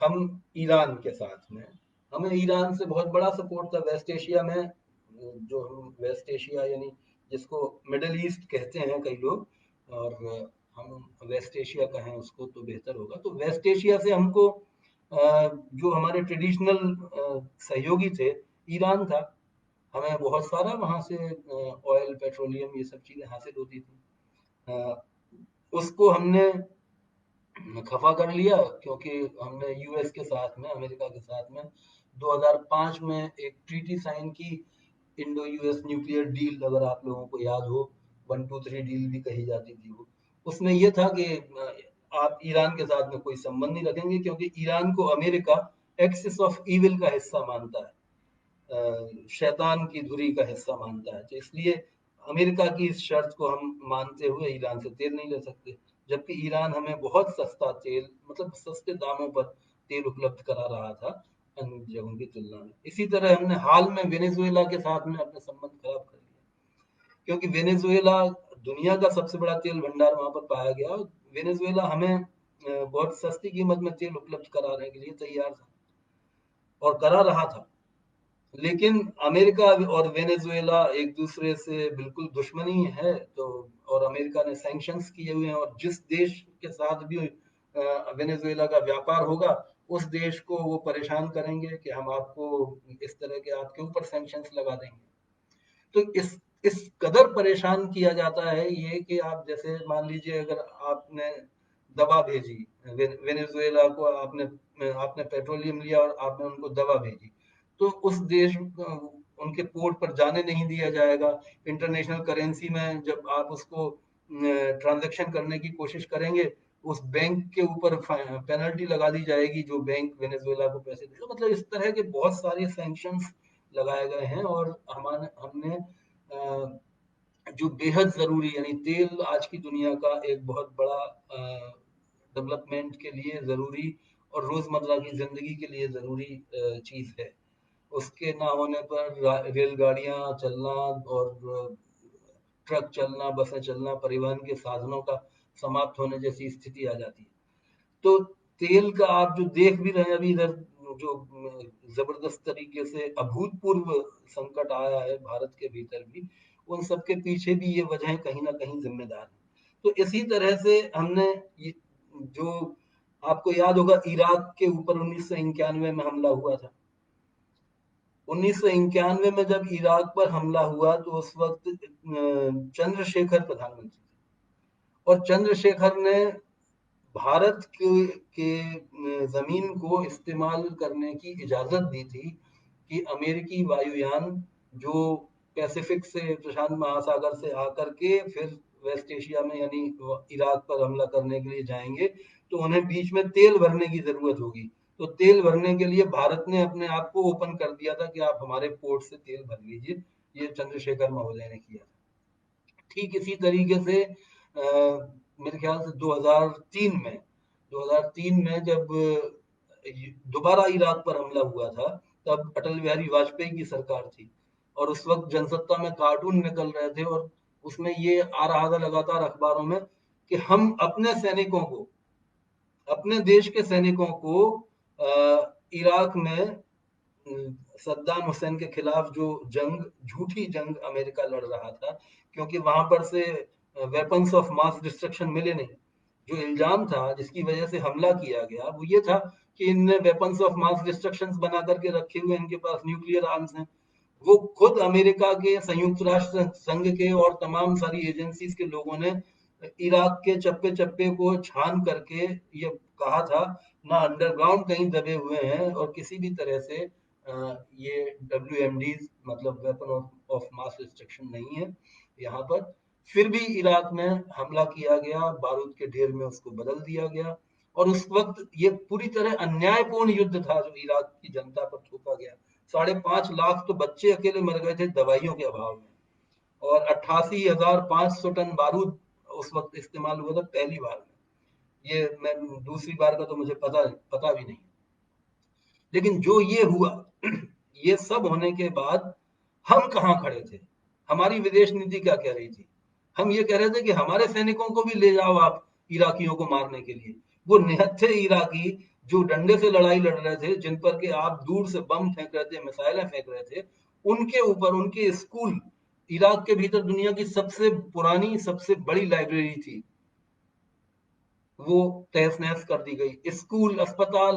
हम ईरान के साथ में, हमें ईरान से बहुत बड़ा सपोर्ट था वेस्ट एशिया में। जो हम वेस्ट एशिया यानी जिसको मिडिल ईस्ट कहते हैं कई लोग, और हम वेस्ट एशिया कहें उसको तो बेहतर होगा। तो वेस्ट एशिया से हमको जो हमारे ट्रेडिशनल सहयोगी थे, ईरान था। हमें बहुत सारा वहाँ से ऑयल, पेट्रोलियम, ये सब चीज़ें हासिल होती थी। उसको हमने खफा कर लिया, क्योंकि हमने यूएस के साथ में, अमेरिका के साथ में 2005 में एक ट्रीटी साइन की, इंडो यूएस न्यूक्लियर डील, अगर आप लोगों को याद हो, 123 डील भी कही जाती थी वो। उसमें यह था कि आप ईरान के साथ में कोई संबंध नहीं रखेंगे, क्योंकि ईरान को अमेरिका एक्सिस ऑफ ईविल का हिस्सा मानता है, शैतान की धुरी का हिस्सा मानता है। तो इसलिए अमेरिका की इस शर्त को हम मानते हुए ईरान से तेल नहीं ले सकते, जबकि ईरान हमें बहुत सस्ता तेल, मतलब सस्ते दामों पर तेल उपलब्ध करा रहा था अन्य जगहों की तुलना में। इसी तरह हमने हाल में वेनेजुएला के साथ में अपने संबंध खराब कर लिया, क्योंकि वेनेजुएला दुनिया का सबसे बड़ा तेल भंडार वहां पर पाया गया। वेनेजुएला हमें बहुत सस्ती कीमत में तेल उपलब्ध कराने के लिए तैयार था और करा रहा था। लेकिन अमेरिका और वेनेजुएला एक दूसरे से बिल्कुल दुश्मनी है, तो और अमेरिका ने सैंक्शंस किए हुए हैं, और जिस देश के साथ भी वेनेजुएला का व्यापार होगा, उस देश को वो परेशान करेंगे कि हम आपको इस तरह के, आपके ऊपर सैंक्शंस लगा देंगे। तो इस कदर परेशान किया जाता है ये, कि आप जैसे मान लीजिए, अगर आपने दवा भेजी वेनेजुएला को, आपने पेट्रोलियम लिया और आपने उनको दवा भेजी, तो उस देश उनके पोर्ट पर जाने नहीं दिया जाएगा। इंटरनेशनल करेंसी में जब आप उसको ट्रांजैक्शन करने की कोशिश करेंगे, उस बैंक के ऊपर पेनल्टी लगा दी जाएगी, जो बैंक वेनेजुएला को पैसे देगा। मतलब इस तरह के बहुत सारे सैंक्शंस लगाए गए हैं, और हमने जो बेहद जरूरी, यानी तेल आज की दुनिया का एक बहुत बड़ा डेवलपमेंट के लिए जरूरी और रोजमर्रा की जिंदगी के लिए जरूरी चीज है। उसके ना होने पर रेलगाड़ियां चलना और ट्रक चलना, बसें चलना, परिवहन के साधनों का समाप्त होने जैसी स्थिति आ जाती है। तो तेल का आप जो देख भी रहे हैं अभी इधर, जो जबरदस्त तरीके से अभूतपूर्व संकट आया है भारत के भीतर भी, उन सब के पीछे भी ये वजह कहीं ना कहीं जिम्मेदार है। तो इसी तरह से हमने ये, जो आपको याद होगा, इराक के ऊपर 1991 में हमला हुआ था। 1991 में जब इराक पर हमला हुआ, तो उस वक्त चंद्रशेखर प्रधानमंत्री थे, और चंद्रशेखर ने भारत के जमीन को इस्तेमाल करने की इजाजत दी थी, कि अमेरिकी वायुयान जो पैसिफिक से, प्रशांत महासागर से आकर के फिर वेस्ट एशिया में यानी इराक पर हमला करने के लिए जाएंगे, तो उन्हें बीच में तेल भरने की जरूरत होगी। तो तेल भरने के लिए भारत ने अपने आप को ओपन कर दिया था कि आप हमारे पोर्ट से तेल भर लीजिए। ये चंद्रशेखर महोदय ने किया। ठीक इसी तरीके से मेरे ख्याल से 2003 में जब दोबारा इराक पर हमला हुआ था, तब अटल बिहारी वाजपेयी की सरकार थी, और उस वक्त जनसत्ता में कार्टून निकल रहे थे, और उसमें ये आ रहा था लगातार अखबारों में कि हम अपने सैनिकों को, अपने देश के सैनिकों को इराक में सद्दाम हुसैन के खिलाफ जो जंग, झूठी जंग अमेरिका लड़ रहा था, क्योंकि वहां पर से वेपन्स ऑफ मास डिस्ट्रक्शन मिले नहीं। जो इल्जाम था जिसकी वजह से हमला किया गया, वो ये था कि इनने वेपन्स ऑफ मास डिस्ट्रक्शन बना करके रखे हुए, इनके पास न्यूक्लियर आर्म्स हैं। वो खुद अमेरिका के, संयुक्त राष्ट्र संघ के और तमाम सारी एजेंसीज के लोगों ने इराक के चप्पे चप्पे को छान करके ये कहा था, ना अंडरग्राउंड कहीं दबे हुए हैं, और किसी भी तरह से ये WMD, मतलब वेपन ऑफ मास डिस्ट्रक्शन नहीं है यहाँ पर। फिर भी इराक में हमला किया गया, बारूद के ढेर में उसको बदल दिया गया, और उस वक्त ये पूरी तरह अन्यायपूर्ण युद्ध था जो इराक की जनता पर थोपा गया। 5.5 लाख तो बच्चे अकेले मर गए थे दवाइयों के अभाव में, और 88,500 टन बारूद उस वक्त इस्तेमाल हुआ था पहली बार में। ये मैं, दूसरी बार का तो मुझे पता भी नहीं। लेकिन जो ये हुआ, ये सब होने के बाद हम कहाँ खड़े थे, हमारी विदेश नीति क्या कह रही थी? हम ये कह रहे थे कि हमारे सैनिकों को भी ले जाओ आप इराकियों को मारने के लिए। वो निहत्थे इराकी जो डंडे से लड़ाई लड़ रहे थे, जिन पर के आप दूर से बम फेंक रहे थे, मिसाइलें फेंक रहे थे, उनके ऊपर उनके स्कूल, इराक के भीतर दुनिया की सबसे पुरानी, सबसे बड़ी लाइब्रेरी थी, वो तहस नहस कर दी गई। स्कूल, अस्पताल,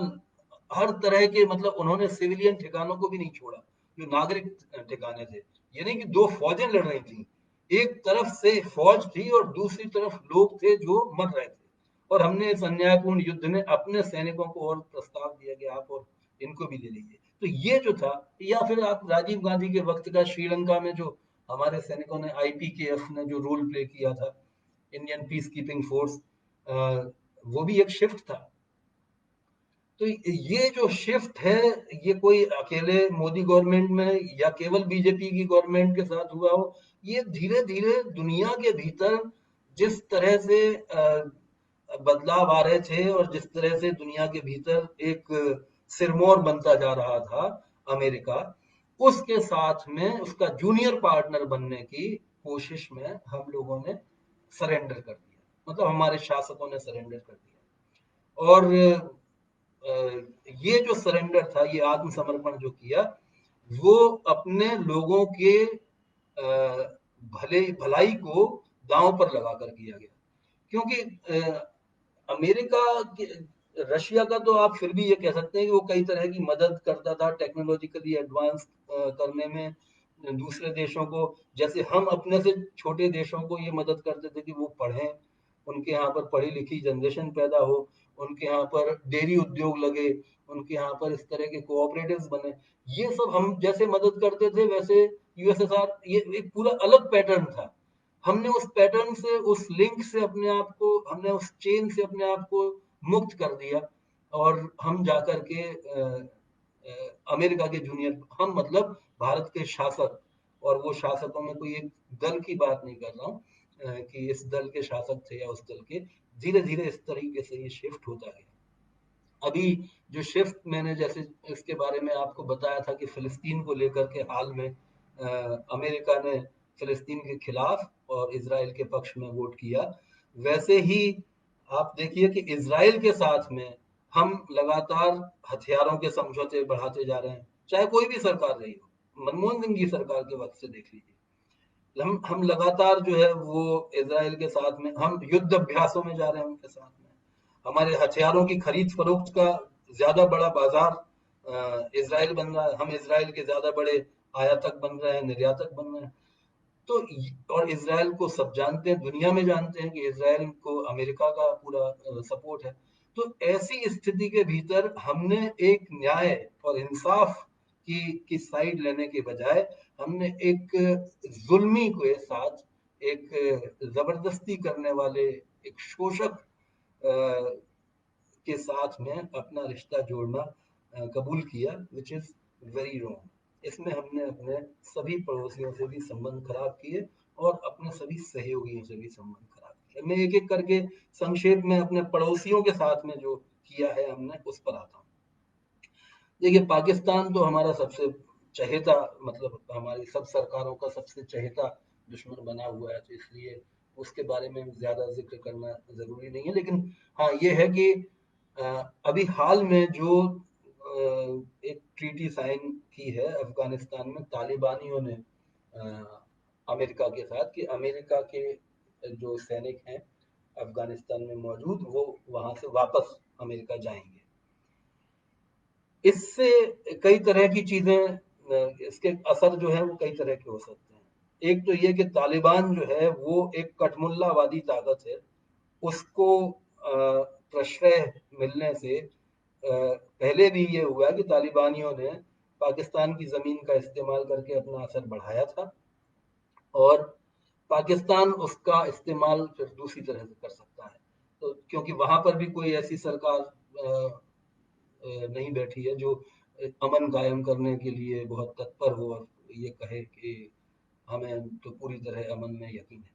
हर तरह के, मतलब उन्होंने सिविलियन ठिकानों को भी नहीं छोड़ा, जो नागरिक ठिकाने थे। ये नहीं कि दो फौजें लड़ रही थी, एक तरफ से फौज थी और दूसरी तरफ लोग थे जो मर रहे थे। और हमने इस अन्यायपूर्ण युद्ध में अपने सैनिकों को और प्रस्ताव दिया कि आप और इनको भी ले लीजिए। तो ये जो था, या फिर आप राजीव गांधी के वक्त का श्रीलंका में जो हमारे सैनिकों ने, आईपीकेएफ ने जो रोल प्ले किया था, इंडियन पीस कीपिंग फोर्स, वो भी एक शिफ्ट था। तो ये जो शिफ्ट है, ये कोई अकेले मोदी गवर्नमेंट में या केवल बीजेपी की गवर्नमेंट के साथ हुआ हो, ये धीरे धीरे दुनिया के भीतर जिस तरह से बदलाव आ रहे थे और जिस तरह से दुनिया के भीतर एक सिरमौर बनता जा रहा था अमेरिका, उसके साथ में उसका जूनियर पार्टनर बनने की कोशिश में हम लोगों ने सरेंडर कर दिया, मतलब हमारे शासकों ने सरेंडर कर दिया। और ये जो सरेंडर था, ये आत्मसमर्पण जो किया, वो अपने लोगों के भलाई को दांव पर लगाकर किया गया। क्योंकि अमेरिका, रशिया का तो आप फिर भी ये कह सकते हैं कि वो कई तरह की मदद करता था टेक्नोलॉजिकली एडवांस करने में दूसरे देशों को, जैसे हम अपने से छोटे देशों को ये मदद करते थे कि वो पढ़ें, उनके यहाँ पर पढ़ी लिखी जनरेशन पैदा हो, उनके यहाँ पर डेयरी उद्योग लगे, उनके यहाँ पर इस तरह के कोऑपरेटिव्स बने। ये सब हम जैसे मदद करते थे, वैसे यूएसएसआर, ये एक पूरा अलग पैटर्न था। हमने उस पैटर्न से, उस लिंक से अपने आप को, हमने उस चेन से अपने आप को मुक्त कर दिया, और हम जाकर के अमेरिका के जूनियर, हम मतलब भारत के शासक, और वो शासकों में कोई एक दल की बात नहीं कर रहा हूँ कि इस दल के शासक थे या उस दल के, धीरे धीरे इस तरीके से ये शिफ्ट होता गया। अभी जो शिफ्ट मैंने जैसे इसके बारे में आपको बताया था कि फिलिस्तीन को लेकर के हाल में अमेरिका ने फिलिस्तीन के खिलाफ और इसराइल के पक्ष में वोट किया, वैसे ही आप देखिए कि इसराइल के साथ में हम लगातार हथियारों के समझौते बढ़ाते जा रहे हैं, चाहे कोई भी सरकार रही हो। मनमोहन सिंह की सरकार के वक्त से देख लीजिए, हम लगातार जो है वो इसराइल के साथ में हम युद्ध अभ्यासों में जा रहे हैं उनके साथ में। हमारे हथियारों की खरीद फरोख्त का ज्यादा बड़ा बाजार इसराइल बन रहा है, हम इसराइल के ज्यादा बड़े आयातक बन रहे हैं, निर्यातक बन रहे हैं। तो और इसराइल को सब जानते हैं, दुनिया में जानते हैं कि इसराइल को अमेरिका का पूरा सपोर्ट है। तो ऐसी स्थिति के भीतर हमने एक न्याय और इंसाफ की साइड लेने के बजाय, हमने एक जुल्मी के साथ, एक जबरदस्ती करने वाले, एक शोषक के साथ में अपना रिश्ता जोड़ना कबूल किया, विच इज वेरी रॉन्ग। इसमें हमने अपने सभी पड़ोसियों से भी संबंध खराब किए और अपने सभी सहयोगियों से भी संबंध खराब किए। मैं एक एक करके संक्षेप में अपने पड़ोसियों के साथ में जो किया है हमने, उस पर आता हूँ। देखिए, पाकिस्तान तो हमारा सबसे चहेता, मतलब हमारी सब सरकारों का सबसे चहेता दुश्मन बना हुआ है, तो इसलिए उसके बारे में ज्यादा जिक्र करना जरूरी नहीं है। लेकिन हाँ, ये है कि अभी हाल में जो एक ट्रीटी साइन की है अफगानिस्तान में तालिबानियों ने अमेरिका के साथ, कि अमेरिका के जो सैनिक हैं अफगानिस्तान में मौजूद, वो वहां से वापस अमेरिका जाएंगे। इससे कई तरह की चीजें, इसके असर जो है वो कई तरह के हो सकते हैं। एक तो ये कि तालिबान जो है वो एक कठमुल्लावादी ताकत है, उसको प्रश्रय मिलने से पहले भी ये हुआ कि तालिबानियों ने पाकिस्तान की जमीन का इस्तेमाल करके अपना असर बढ़ाया था, और पाकिस्तान उसका इस्तेमाल फिर दूसरी तरह से कर सकता है। तो क्योंकि वहां पर भी कोई ऐसी सरकार नहीं बैठी है जो अमन कायम करने के लिए बहुत तत्पर हो और ये कहे कि हमें तो पूरी तरह अमन में यकीन है।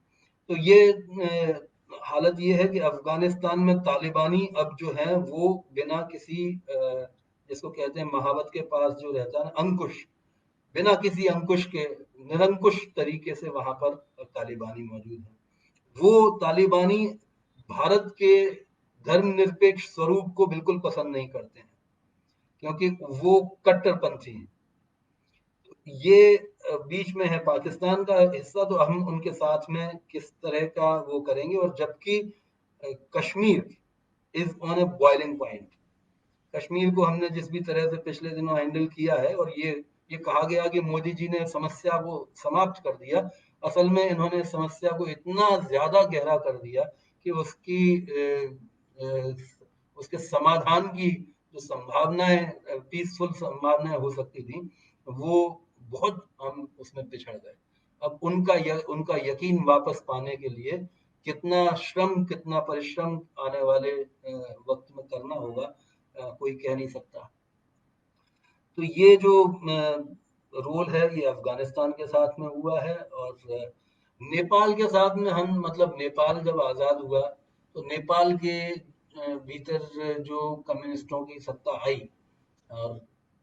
तो ये हालत ये है कि अफगानिस्तान में तालिबानी अब जो है वो बिना किसी जिसको कहते हैं महावत के पास जो रहता है ना, अंकुश, बिना किसी अंकुश के निरंकुश तरीके से वहां पर तालिबानी मौजूद है। वो तालिबानी भारत के धर्मनिरपेक्ष स्वरूप को बिल्कुल पसंद नहीं करते हैं, क्योंकि वो कट्टरपंथी हैं। ये बीच में है पाकिस्तान का हिस्सा, तो हम उनके साथ में किस तरह का वो करेंगे। और जबकि Kashmir is on A boiling point, Kashmir को हमने जिस भी तरह से पिछले दिनों हैंडल किया है, और ये कहा गया कि मोदी जी ने समस्या को समाप्त कर दिया, असल में इन्होंने समस्या को इतना ज्यादा गहरा कर दिया कि उसके समाधान की जो संभावनाएं, पीसफुल संभावनाएं हो सकती थी, वो बहुत हम उसमें पिछड़ गए। अब उनका यकीन वापस पाने के लिए कितना श्रम, कितना परिश्रम आने वाले वक्त में करना होगा, कोई कह नहीं सकता। तो ये जो रोल है, ये अफगानिस्तान के साथ में हुआ है। और नेपाल के साथ में हम, मतलब नेपाल जब आजाद हुआ तो नेपाल के भीतर जो कम्युनिस्टों की सत्ता आई, और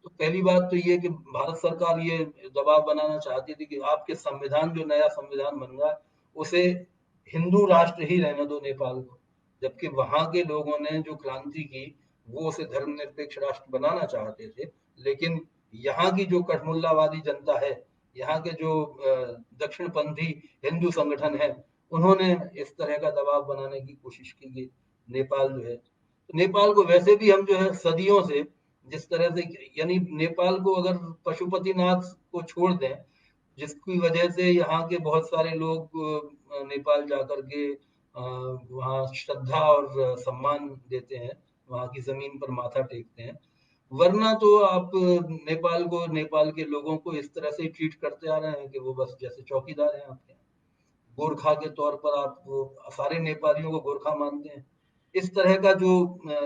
तो पहली बात तो ये कि भारत सरकार ये दबाव बनाना चाहती थी कि आपके संविधान, जो नया संविधान बन रहा है, उसे हिंदू राष्ट्र ही रहने दो नेपाल को। जबकि वहां के लोगों ने जो क्रांति की, वो उसे धर्मनिरपेक्ष राष्ट्र बनाना चाहते थे। लेकिन यहाँ की जो कठमुल्लावादी जनता है, यहाँ के जो दक्षिणपंथी हिंदू संगठन है, उन्होंने इस तरह का दबाव बनाने की कोशिश की कि नेपाल जो है, तो नेपाल को वैसे भी हम जो है सदियों से जिस तरह से, यानी नेपाल को अगर पशुपतिनाथ को छोड़ दें, जिसकी वजह से यहाँ के बहुत सारे लोग नेपाल जाकर के वहाँ श्रद्धा और सम्मान देते हैं, वहाँ की जमीन पर माथा टेकते हैं। वरना तो आप नेपाल को, नेपाल के लोगों को इस तरह से ट्रीट करते आ रहे हैं कि वो बस जैसे चौकीदार हैं आपके। गोरखा के तौर पर आप सारे नेपालियों को गोरखा मानते हैं। इस तरह का जो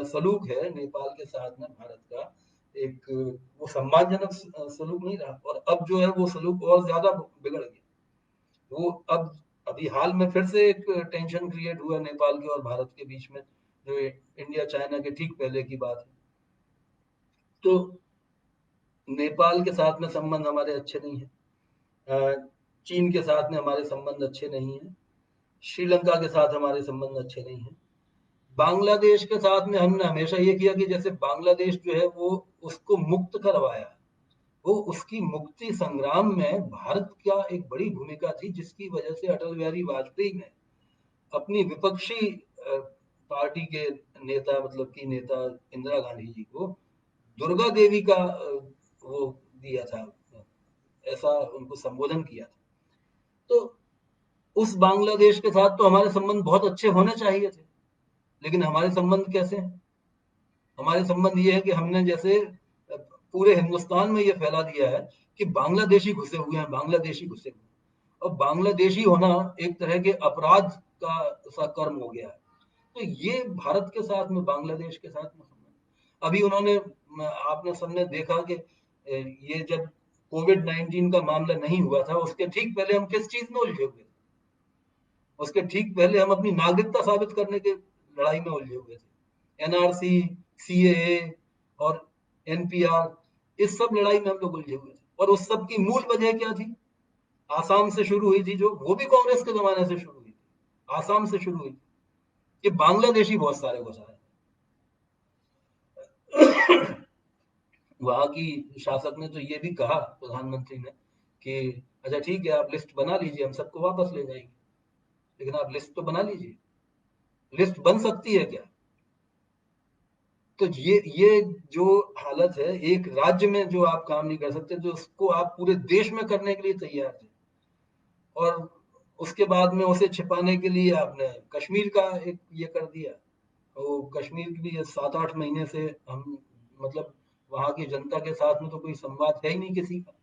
सलूक है नेपाल के साथ में भारत का, एक वो सम्मानजनक सलूक नहीं रहा। और अब जो है वो सलूक और ज्यादा बिगड़ गया। वो अब अभी हाल में फिर से एक टेंशन क्रिएट हुआ नेपाल के और भारत के बीच में, जो इंडिया चाइना के ठीक पहले की बात है। तो नेपाल के साथ में संबंध हमारे अच्छे नहीं है, चीन के साथ में हमारे संबंध अच्छे नहीं है, श्रीलंका के साथ हमारे संबंध अच्छे नहीं है। बांग्लादेश के साथ में हमने हमेशा ये किया कि जैसे बांग्लादेश जो है वो, उसको मुक्त करवाया, वो उसकी मुक्ति संग्राम में भारत का एक बड़ी भूमिका थी, जिसकी वजह से अटल बिहारी वाजपेयी ने अपनी विपक्षी पार्टी के नेता, मतलब की नेता इंदिरा गांधी जी को दुर्गा देवी का वो दिया था, ऐसा उनको संबोधन किया था। तो उस बांग्लादेश के साथ तो हमारे संबंध बहुत अच्छे होने चाहिए थे, लेकिन हमारे संबंध कैसे हैं? हमारे संबंध ये है कि हमने जैसे पूरे हिंदुस्तान में ये फैला दिया है कि बांग्लादेशी घुसे हुए हैं, बांग्लादेशी घुसे हुए हैं। और बांग्लादेशी होना एक तरह के अपराध का सा कर्म हो गया है। तो ये भारत के साथ में, बांग्लादेश के साथ में संबंध, अभी उन्होंने, आपने सबने देखा कि ये जब कोविड-19 का मामला नहीं हुआ था, उसके ठीक पहले हम किस चीज में उलझे हुए थे? उसके ठीक पहले हम अपनी नागरिकता साबित करने के लड़ाई में उलझे हुए थे। एनआरसी, सीएए और एनपीआर, इस सब लड़ाई में हम लोग उलझे हुए थे। और उस सब की मूल वजह क्या थी? आसाम से शुरू हुई थी, जो वो भी कांग्रेस के जमाने से शुरू हुई थी, आसाम से शुरू हुई थी कि बांग्लादेशी बहुत सारे घुस आए। वहां की शासक ने तो ये भी कहा, प्रधानमंत्री ने, कि अच्छा ठीक है, आप लिस्ट बना लीजिए, हम सबको वापस ले जाएंगे। लेकिन आप लिस्ट तो बना लीजिए, लिस्ट बन सकती है क्या? तो ये जो हालत है, एक राज्य में जो आप काम नहीं कर सकते, तो उसको आप पूरे देश में करने के लिए तैयार थे। और उसके बाद में उसे छिपाने के लिए आपने कश्मीर का एक ये कर दिया। वो कश्मीर की भी 7-8 महीने से हम, मतलब वहां की जनता के साथ में तो कोई संवाद है ही नहीं किसी का।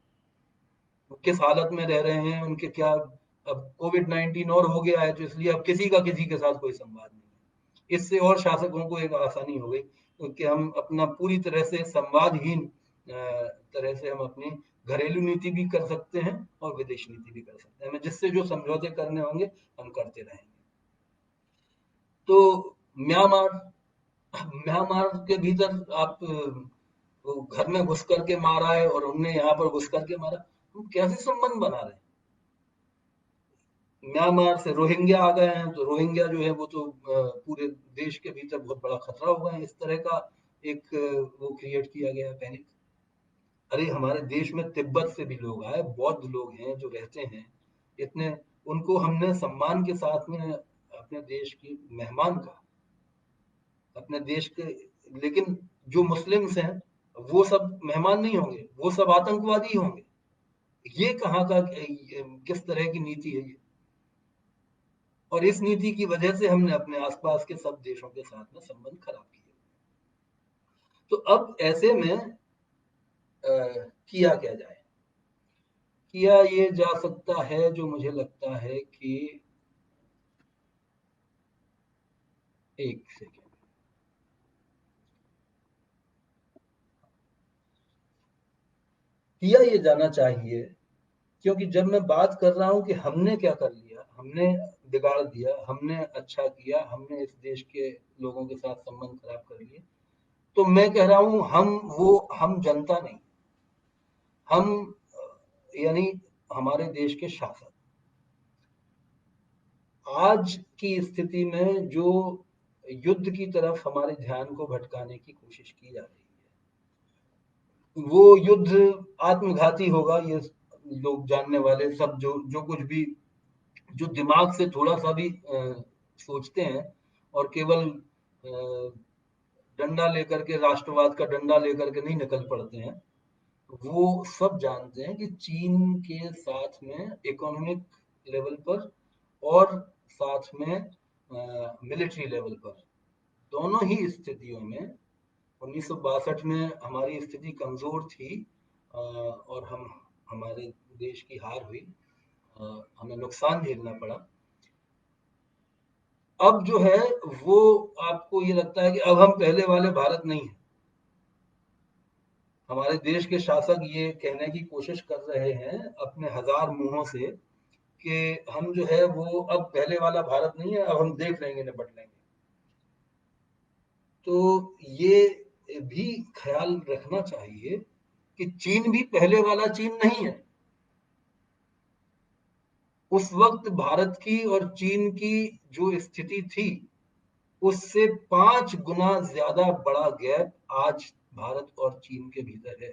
वो किस हालत में रह रहे हैं, उनके क्या, अब कोविड-19 और हो गया है, तो इसलिए अब किसी का किसी के साथ कोई संवाद नहीं। इससे और शासकों को एक आसानी हो गई, क्योंकि हम अपना पूरी तरह से संवादहीन तरह से हम अपनी घरेलू नीति भी कर सकते हैं और विदेश नीति भी कर सकते हैं। हमें जिससे जो समझौते करने होंगे हम करते रहेंगे। तो म्यांमार, म्यांमार के भीतर आप वो घर में घुस करके मारा है और उनने यहाँ पर घुस करके मारा, हम कैसे संबंध बना रहे हैं? म्यांमार से रोहिंग्या आ गए हैं, तो रोहिंग्या जो है वो तो पूरे देश के भीतर बहुत बड़ा खतरा हो गए हैं। इस तरह का एक वो क्रिएट किया गया है पैनिक। अरे हमारे देश में तिब्बत से भी लोग आए, बौद्ध लोग हैं जो रहते हैं, इतने उनको हमने सम्मान के साथ में अपने देश की मेहमान कहा, अपने देश के। लेकिन जो मुस्लिम्स हैं वो सब मेहमान नहीं होंगे, वो सब आतंकवादी ही होंगे। ये कहाँ का किस तरह की नीति है ये? और इस नीति की वजह से हमने अपने आसपास के सब देशों के साथ में संबंध खराब किए। तो अब ऐसे में किया क्या जाए? किया ये जा सकता है, जो मुझे लगता है कि एक सेकेंड, किया ये जाना चाहिए, क्योंकि जब मैं बात कर रहा हूं कि हमने क्या कर लिया, हमने बिगाड़ दिया, हमने अच्छा किया, हमने इस देश के लोगों के साथ संबंध खराब कर लिए, तो मैं कह रहा हूं हम जनता नहीं, हम यानी हमारे देश के शासक आज की स्थिति में जो युद्ध की तरफ हमारे ध्यान को भटकाने की कोशिश की जा रही है, वो युद्ध आत्मघाती होगा। ये लोग जानने वाले सब, जो कुछ भी, जो दिमाग से थोड़ा सा भी सोचते हैं और केवल डंडा लेकर के, राष्ट्रवाद का डंडा लेकर के नहीं निकल पड़ते हैं, वो सब जानते हैं कि चीन के साथ में इकोनॉमिक लेवल पर और साथ में मिलिट्री लेवल पर, दोनों ही स्थितियों में 1962 में हमारी स्थिति कमजोर थी, और हमारे देश की हार हुई, हमें नुकसान झेलना पड़ा। अब जो है वो आपको ये लगता है कि अब हम पहले वाले भारत नहीं है। हमारे देश के शासक ये कहने की कोशिश कर रहे हैं अपने हजार मुंहों से कि हम जो है वो अब पहले वाला भारत नहीं है, अब हम देख लेंगे, निपट लेंगे। तो ये भी ख्याल रखना चाहिए कि चीन भी पहले वाला चीन नहीं है। उस वक्त भारत की और चीन की जो स्थिति थी, उससे 5 गुना ज्यादा बड़ा गैप आज भारत और चीन के भीतर है।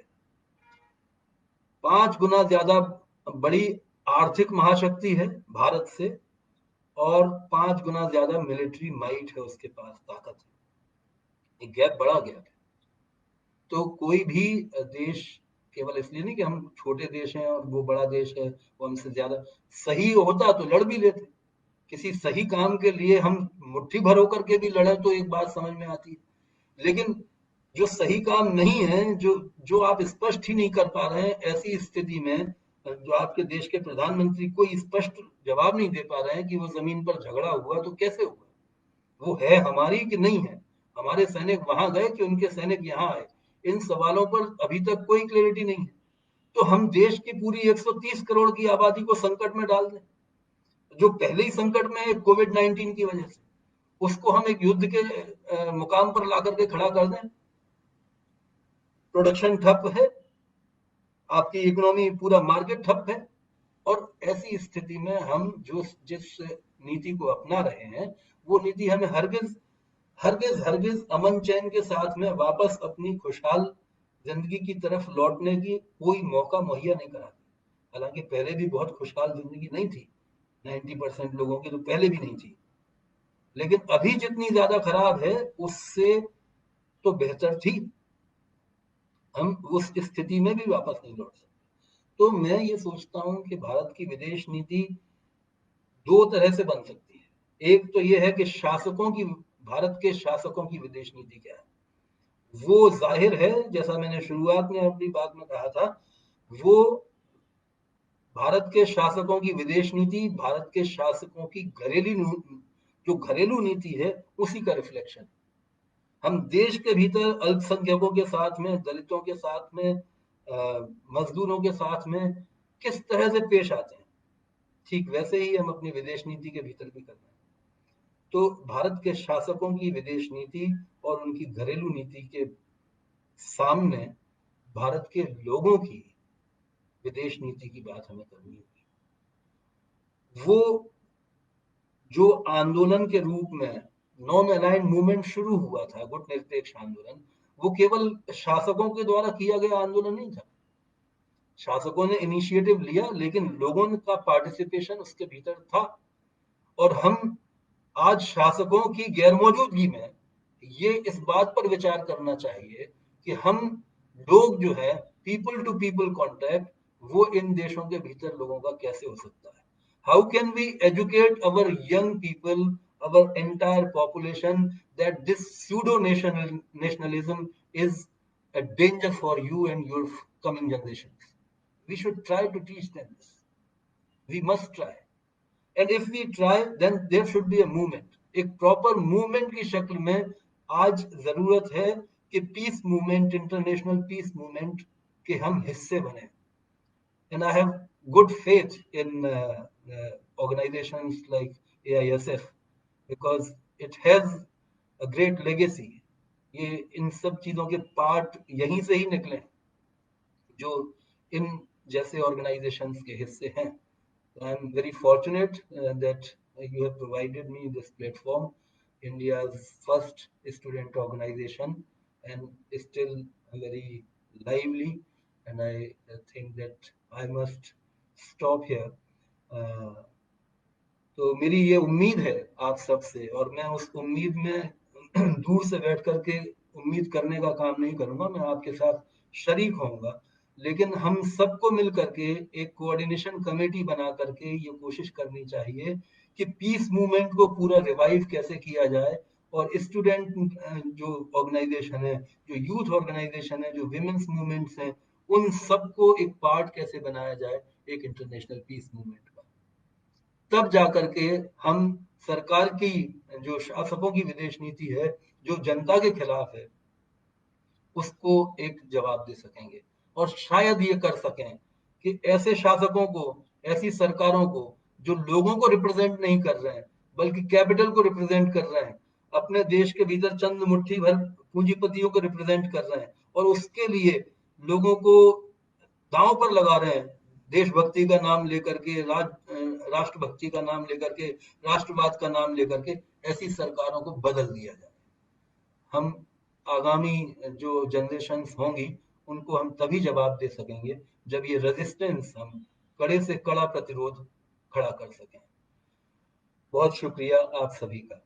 5 गुना ज्यादा बड़ी आर्थिक महाशक्ति है भारत से, और 5 गुना ज्यादा मिलिट्री माइट है उसके पास, ताकत है। एक गैप, बड़ा गैप है। तो कोई भी देश, केवल इसलिए नहीं कि हम छोटे देश हैं और वो बड़ा देश है, वो हमसे ज्यादा सही होता तो लड़ भी लेते। किसी सही काम के लिए हम मुट्ठी भर होकर के भी लड़े तो एक बात समझ में आती है। लेकिन जो सही काम नहीं है, जो जो आप स्पष्ट ही नहीं कर पा रहे हैं, ऐसी स्थिति में जो आपके देश के प्रधानमंत्री कोई स्पष्ट जवाब नहीं दे पा रहे हैं कि वो जमीन पर झगड़ा हुआ तो कैसे हुआ, वो है हमारी कि नहीं है, हमारे सैनिक वहां गए कि उनके सैनिक यहाँ आए, इन सवालों पर अभी तक कोई क्लैरिटी नहीं है। तो हम देश की पूरी 130 करोड़ की आबादी को संकट में डाल दें, जो पहले ही संकट में है कोविड-19 की वजह से, उसको हम एक युद्ध के मुकाम पर ला करके खड़ा कर दें। प्रोडक्शन ठप है, आपकी इकोनॉमी, पूरा मार्केट ठप है। और ऐसी स्थिति में हम जो जिस नीति को अपना रहे हैं, वो नीति हमें हरगिज हरगिज हरगिज अमन चैन के साथ में वापस अपनी खुशहाल जिंदगी की तरफ लौटने की कोई मौका मुहैया नहीं कराती। हालांकि पहले भी बहुत खुशहाल जिंदगी नहीं थी, 90% लोगों की तो पहले भी नहीं थी, लेकिन अभी जितनी ज्यादा खराब है उससे तो बेहतर थी। हम उस स्थिति में भी वापस नहीं लौट सकते। तो मैं ये सोचता हूं कि भारत की विदेश नीति दो तरह से बन सकती है। एक तो ये है कि भारत के शासकों की विदेश नीति क्या है, वो जाहिर है, जैसा मैंने शुरुआत में अपनी बात में कहा था, वो भारत के शासकों की विदेश नीति भारत के शासकों की जो घरेलू नीति है, उसी का रिफ्लेक्शन। हम देश के भीतर अल्पसंख्यकों के साथ में, दलितों के साथ में, मजदूरों के साथ में किस तरह से पेश आते हैं, ठीक वैसे ही हम अपनी विदेश नीति के भीतर भी कर रहे हैं। तो भारत के शासकों की विदेश नीति और उनकी घरेलू नीति के सामने भारत के लोगों की विदेश नीति की बात हमें करनी होगी। वो जो आंदोलन के रूप में नॉन अलाइंड मूवमेंट शुरू हुआ था, गुट निरपेक्ष आंदोलन, वो केवल शासकों के द्वारा किया गया आंदोलन नहीं था। शासकों ने इनिशिएटिव लिया, लेकिन लोगों का पार्टिसिपेशन उसके भीतर था। और हम आज शासकों की गैरमौजूदगी में ये इस बात पर विचार करना चाहिए कि हम लोग जो है पीपल टू पीपल कांटेक्ट, वो इन देशों के भीतर लोगों का कैसे हो सकता है। How can we educate our young people, our entire population, that this pseudo nationalism is a danger for you and your coming generations. We should try to teach them this. We must try. And if we try, then there should be a movement. एक proper movement की शक्ल में आज जरूरत है कि piece movement, international piece movement के हम हिस्से बने. And I have good faith in organizations like AISF because it has a great legacy. ये इन सब चीजों के पार्ट यहीं से ही निकले जो इन जैसे ऑर्गेनाइजेशंस के हिस्से हैं. I'm very fortunate that you have provided me this platform, India's first student organization, and still very lively. And I think that I must stop here. Uh, तो मेरी ये उम्मीद है आप सबसे, और मैं उस उम्मीद में दूर से बैठ करके उम्मीद करने का काम नहीं करूंगा, मैं आपके साथ शरीक होऊंगा. लेकिन हम सबको मिल करके एक कोऑर्डिनेशन कमेटी बना करके ये कोशिश करनी चाहिए कि पीस मूवमेंट को पूरा रिवाइव कैसे किया जाए, और स्टूडेंट जो ऑर्गेनाइजेशन है, जो यूथ ऑर्गेनाइजेशन है, जो विमेन्स मूवमेंट्स हैं, उन सबको एक पार्ट कैसे बनाया जाए एक इंटरनेशनल पीस मूवमेंट का. तब जाकर के हम सरकार की जो शासकों की विदेश नीति है, जो जनता के खिलाफ है, उसको एक जवाब दे सकेंगे. और शायद ये कर सकें कि ऐसे शासकों को, ऐसी सरकारों को जो लोगों को रिप्रेजेंट नहीं कर रहे हैं बल्कि कैपिटल को रिप्रेजेंट कर रहे हैं, अपने देश के भीतर चंद मुट्ठी भर पूंजीपतियों को रिप्रेजेंट कर रहे हैं, और उसके लिए लोगों को दांव पर लगा रहे हैं, देशभक्ति का नाम लेकर के, राष्ट्रभक्ति का नाम लेकर के, राष्ट्रवाद का नाम लेकर के, ऐसी सरकारों को बदल दिया जाए. हम आगामी जो जनरेशंस होंगी उनको हम तभी जवाब दे सकेंगे जब ये रेजिस्टेंस, हम कड़े से कड़ा प्रतिरोध खड़ा कर सकें. बहुत शुक्रिया आप सभी का.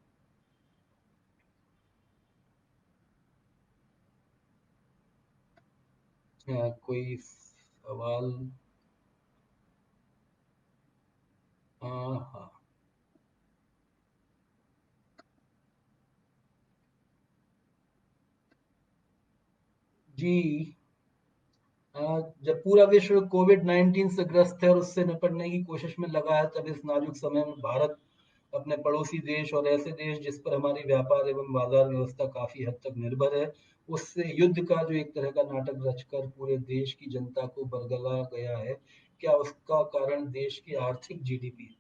कोई सवाल? हाँ, जी. जब पूरा विश्व कोविड-19 से ग्रस्त है और उससे निपटने की कोशिश में लगा है, तब इस नाजुक समय में भारत अपने पड़ोसी देश और ऐसे देश जिस पर हमारी व्यापार एवं बाजार व्यवस्था काफी हद तक निर्भर है, उससे युद्ध का जो एक तरह का नाटक रचकर पूरे देश की जनता को बरगला गया है. क्या उसका कारण देश की आर्थिक जीडीपी?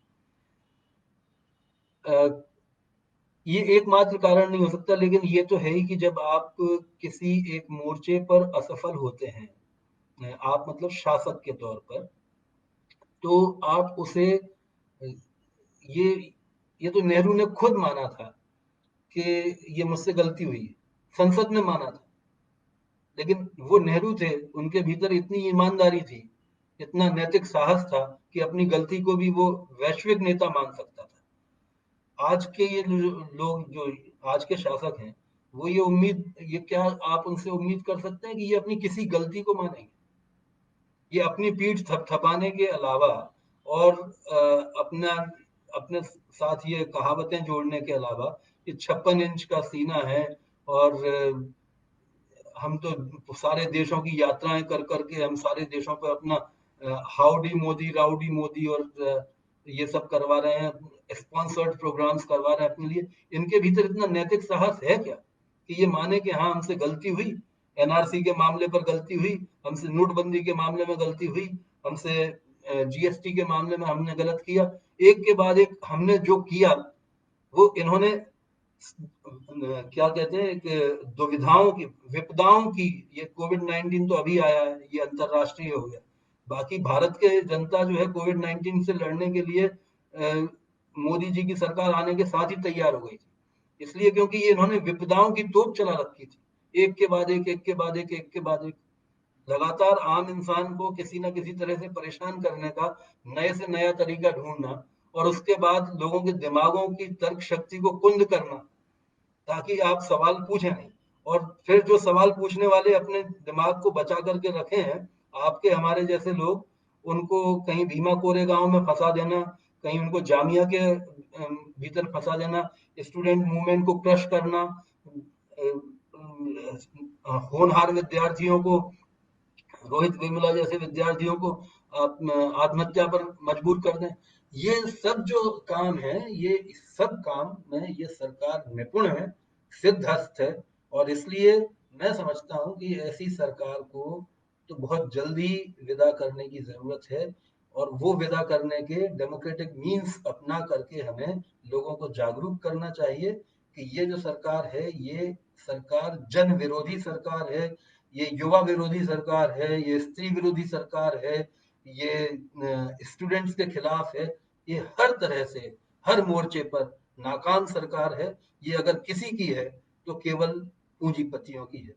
ये एकमात्र कारण नहीं हो सकता, लेकिन ये तो है ही कि जब आप किसी एक मोर्चे पर असफल होते हैं, आप मतलब शासक के तौर पर, तो आप उसे, ये ये तो नेहरू ने खुद माना था कि ये मुझसे गलती हुई, संसद में माना था. लेकिन वो नेहरू थे, उनके भीतर इतनी ईमानदारी थी, इतना नैतिक साहस था कि अपनी गलती को भी वो वैश्विक नेता मान सकता था. आज के ये लोग जो आज के शासक हैं, वो ये क्या आप उनसे उम्मीद कर सकते हैं कि ये अपनी किसी गलती को मानेंगे? ये अपनी पीठ थपथपाने के अलावा और अपना अपने साथ ये कहावतें जोड़ने के अलावा, ये 56 इंच का सीना है, और हम तो सारे देशों की यात्राएं कर करके हम सारे देशों पर अपना हाउडी मोदी, राउडी मोदी और ये सब करवा रहे हैं, स्पॉन्सर्ड प्रोग्राम्स करवा रहे हैं अपने लिए. इनके भीतर इतना नैतिक साहस है क्या कि ये माने कि हाँ, हमसे गलती हुई, एनआरसी के मामले पर गलती हुई, हमसे नोटबंदी के मामले में गलती हुई, हमसे जीएसटी के मामले में हमने गलत किया, एक के बाद एक हमने जो किया वो इन्होंने क्या कहते हैं कि दुविधाओं की, विपदाओं की, ये कोविड-19 तो अभी आया है, ये अंतरराष्ट्रीय हो गया. बाकी भारत के जनता जो है कोविड-19 से लड़ने के लिए मोदी जी की सरकार आने के साथ ही तैयार हो गई थी। इसलिए क्योंकि ये इन्होंने विपदाओं की तोप चला रखी थी, एक के बाद एक, एक के बाद एक, एक के बाद एक, लगातार आम इंसान को किसी न किसी तरह से परेशान करने का नए से नया तरीका ढूंढना, और उसके बाद लोगों के दिमागों की तर्क शक्ति को कुंद करना, ताकि आप सवाल पूछें नहीं। और फिर जो सवाल पूछने वाले अपने दिमाग को बचा करके रखे हैं, आपके हमारे जैसे लोग, उनको कहीं भीमा कोरे गांव में फंसा देना, कहीं उनको जामिया के भीतर फंसा देना, स्टूडेंट मूवमेंट को क्रश करना, होनहार विद्यार्थियों को, रोहित वेमुला जैसे विद्यार्थियों को आत्महत्या पर मजबूर कर दें। ये सब जो काम है, ये सब काम में ये सरकार निपुण है, सिद्धहस्त है, और इसलिए मैं समझता हूं कि ऐसी सरकार को तो बहुत जल्दी विदा करने की जरूरत है, और वो विदा करने के डेमोक्रेटिक मीन्स अपना करके हमें लोगों को जागरूक करना चाहिए कि ये जो सरकार है, ये सरकार जन विरोधी सरकार है, ये युवा विरोधी सरकार है, ये स्त्री विरोधी सरकार है, ये स्टूडेंट्स के खिलाफ है, ये हर तरह से हर मोर्चे पर नाकाम सरकार है। ये अगर किसी की है तो केवल पूंजीपतियों की है।